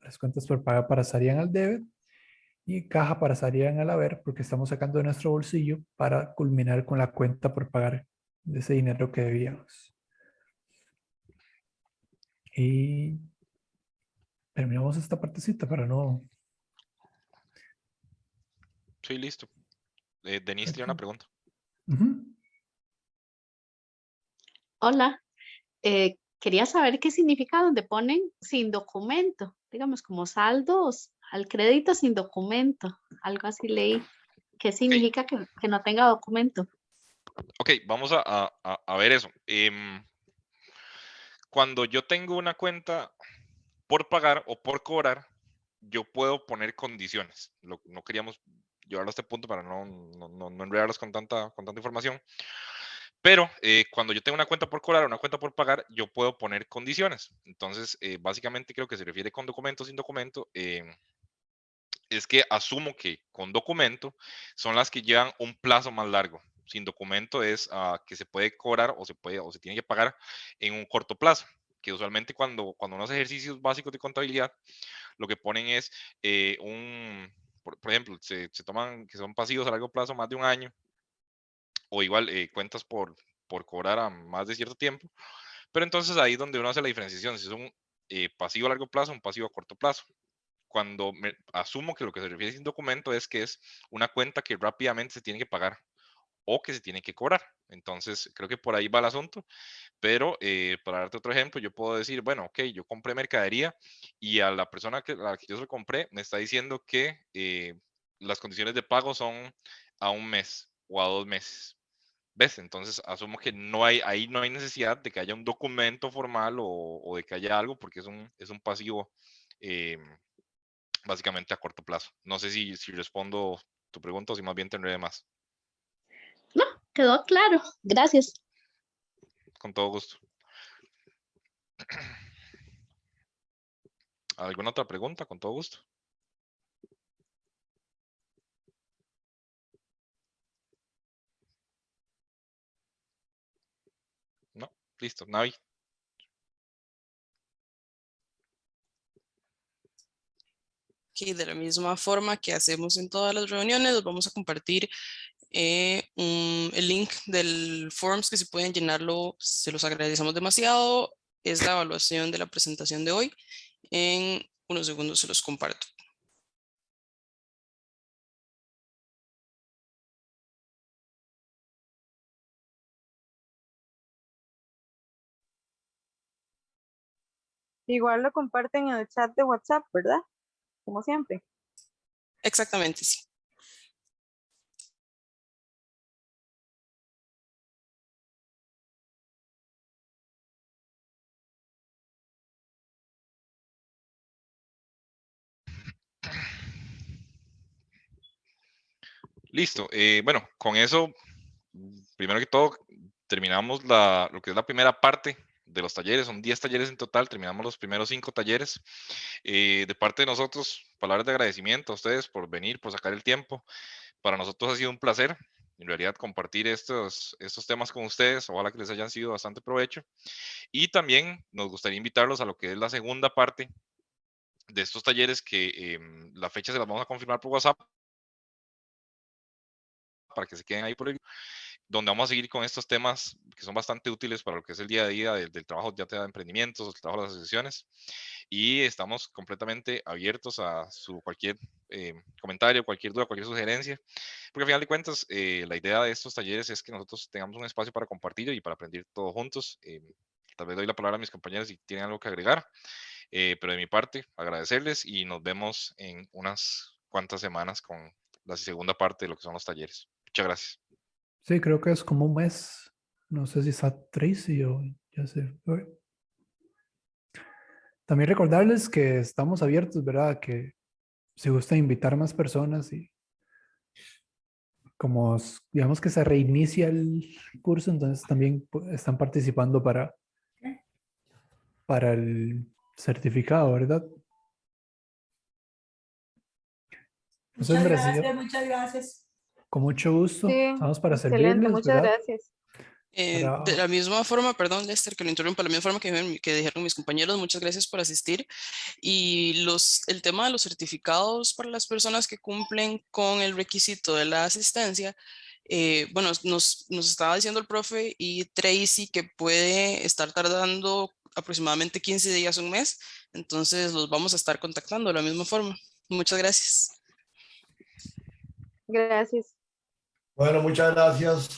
Las cuentas por pagar pasarían al debe y caja pasarían al haber porque estamos sacando de nuestro bolsillo para culminar con la cuenta por pagar de ese dinero que debíamos. Y terminamos esta partecita para no. Sí, listo. Denise tiene una pregunta. Hola, quería saber qué significa donde ponen sin documento, digamos como saldos al crédito sin documento, algo así leí. ¿Qué significa que no tenga documento? Ok, vamos a ver eso. Cuando yo tengo una cuenta por pagar o por cobrar, yo puedo poner condiciones. No queríamos llevarlo a este punto para no enredarlos con tanta información. Pero cuando yo tengo una cuenta por cobrar o una cuenta por pagar, yo puedo poner condiciones. Entonces, básicamente creo que se refiere con documento, sin documento. Es que asumo que con documento son las que llevan un plazo más largo. Sin documento es que se puede cobrar o se tiene que pagar en un corto plazo. Que usualmente cuando uno hace ejercicios básicos de contabilidad, lo que ponen es por ejemplo, se toman que son pasivos a largo plazo más de un año, o igual cuentas por cobrar a más de cierto tiempo. Pero entonces ahí es donde uno hace la diferenciación, si es un pasivo a largo plazo, un pasivo a corto plazo. Cuando asumo que lo que se refiere sin documento es que es una cuenta que rápidamente se tiene que pagar o que se tiene que cobrar. Entonces, creo que por ahí va el asunto. Pero para darte otro ejemplo, yo puedo decir, bueno, ok, yo compré mercadería y a la persona a la que yo se lo compré me está diciendo que las condiciones de pago son a un mes o a 2 meses. ¿Ves? Entonces asumo que ahí no hay necesidad de que haya un documento formal o de que haya algo porque es un pasivo eh, básicamente a corto plazo. No sé si respondo tu pregunta o si más bien tendré más. No, quedó claro. Gracias. Con todo gusto. ¿Alguna otra pregunta? Con todo gusto. No, listo. Navi. Que de la misma forma que hacemos en todas las reuniones, los vamos a compartir el link del forms que si pueden llenarlo, se los agradecemos demasiado. Es la evaluación de la presentación de hoy. En unos segundos se los comparto. Igual lo comparten en el chat de WhatsApp, ¿verdad? Como siempre. Exactamente, sí. Listo. Bueno, con eso, primero que todo, terminamos lo que es la primera parte de los talleres. Son 10 talleres en total. Terminamos los primeros 5 talleres. De parte de nosotros, palabras de agradecimiento a ustedes por venir, por sacar el tiempo. Para nosotros ha sido un placer, en realidad, compartir estos temas con ustedes. Ojalá que les hayan sido bastante provecho. Y también nos gustaría invitarlos a lo que es la segunda parte de estos talleres, que la fecha se las vamos a confirmar por WhatsApp para que se queden ahí por el, donde vamos a seguir con estos temas que son bastante útiles para lo que es el día a día del trabajo, ya sea de emprendimientos o el trabajo de las asociaciones. Y estamos completamente abiertos a su cualquier comentario, cualquier duda, cualquier sugerencia, porque al final de cuentas la idea de estos talleres es que nosotros tengamos un espacio para compartir y para aprender todos juntos. Tal vez doy la palabra a mis compañeros si tienen algo que agregar, pero de mi parte agradecerles y nos vemos en unas cuantas semanas con la segunda parte de lo que son los talleres. Muchas gracias. Sí, creo que es como un mes. No sé si está Tracy o ya sé. También recordarles que estamos abiertos, ¿verdad? Que si gusta invitar más personas y como digamos que se reinicia el curso, entonces también están participando para el certificado, ¿verdad? Muchas gracias, muchas gracias. Con mucho gusto. Sí, Estamos para excelente, servirles, muchas ¿verdad? gracias. De la misma forma, perdón, Lester, que lo interrumpa, la misma forma que dijeron mis compañeros, muchas gracias por asistir. Y el tema de los certificados para las personas que cumplen con el requisito de la asistencia, bueno, nos estaba diciendo el profe y Tracy que puede estar tardando aproximadamente 15 días, un mes, entonces los vamos a estar contactando de la misma forma. Muchas gracias. Gracias. Bueno, muchas gracias.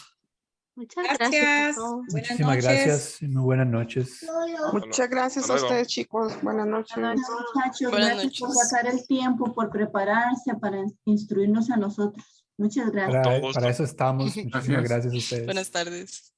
Muchas Gracias. gracias. a todos. Buenas Muchísimas noches. gracias y muy buenas noches. Muchas gracias Hasta a luego. ustedes, chicos. Buenas noches. Muchachos, Buenas gracias por noches. sacar el tiempo, por prepararse, para instruirnos a nosotros. Muchas gracias. Con todo gusto. Para eso estamos. Muchísimas Gracias. gracias a ustedes. Buenas tardes.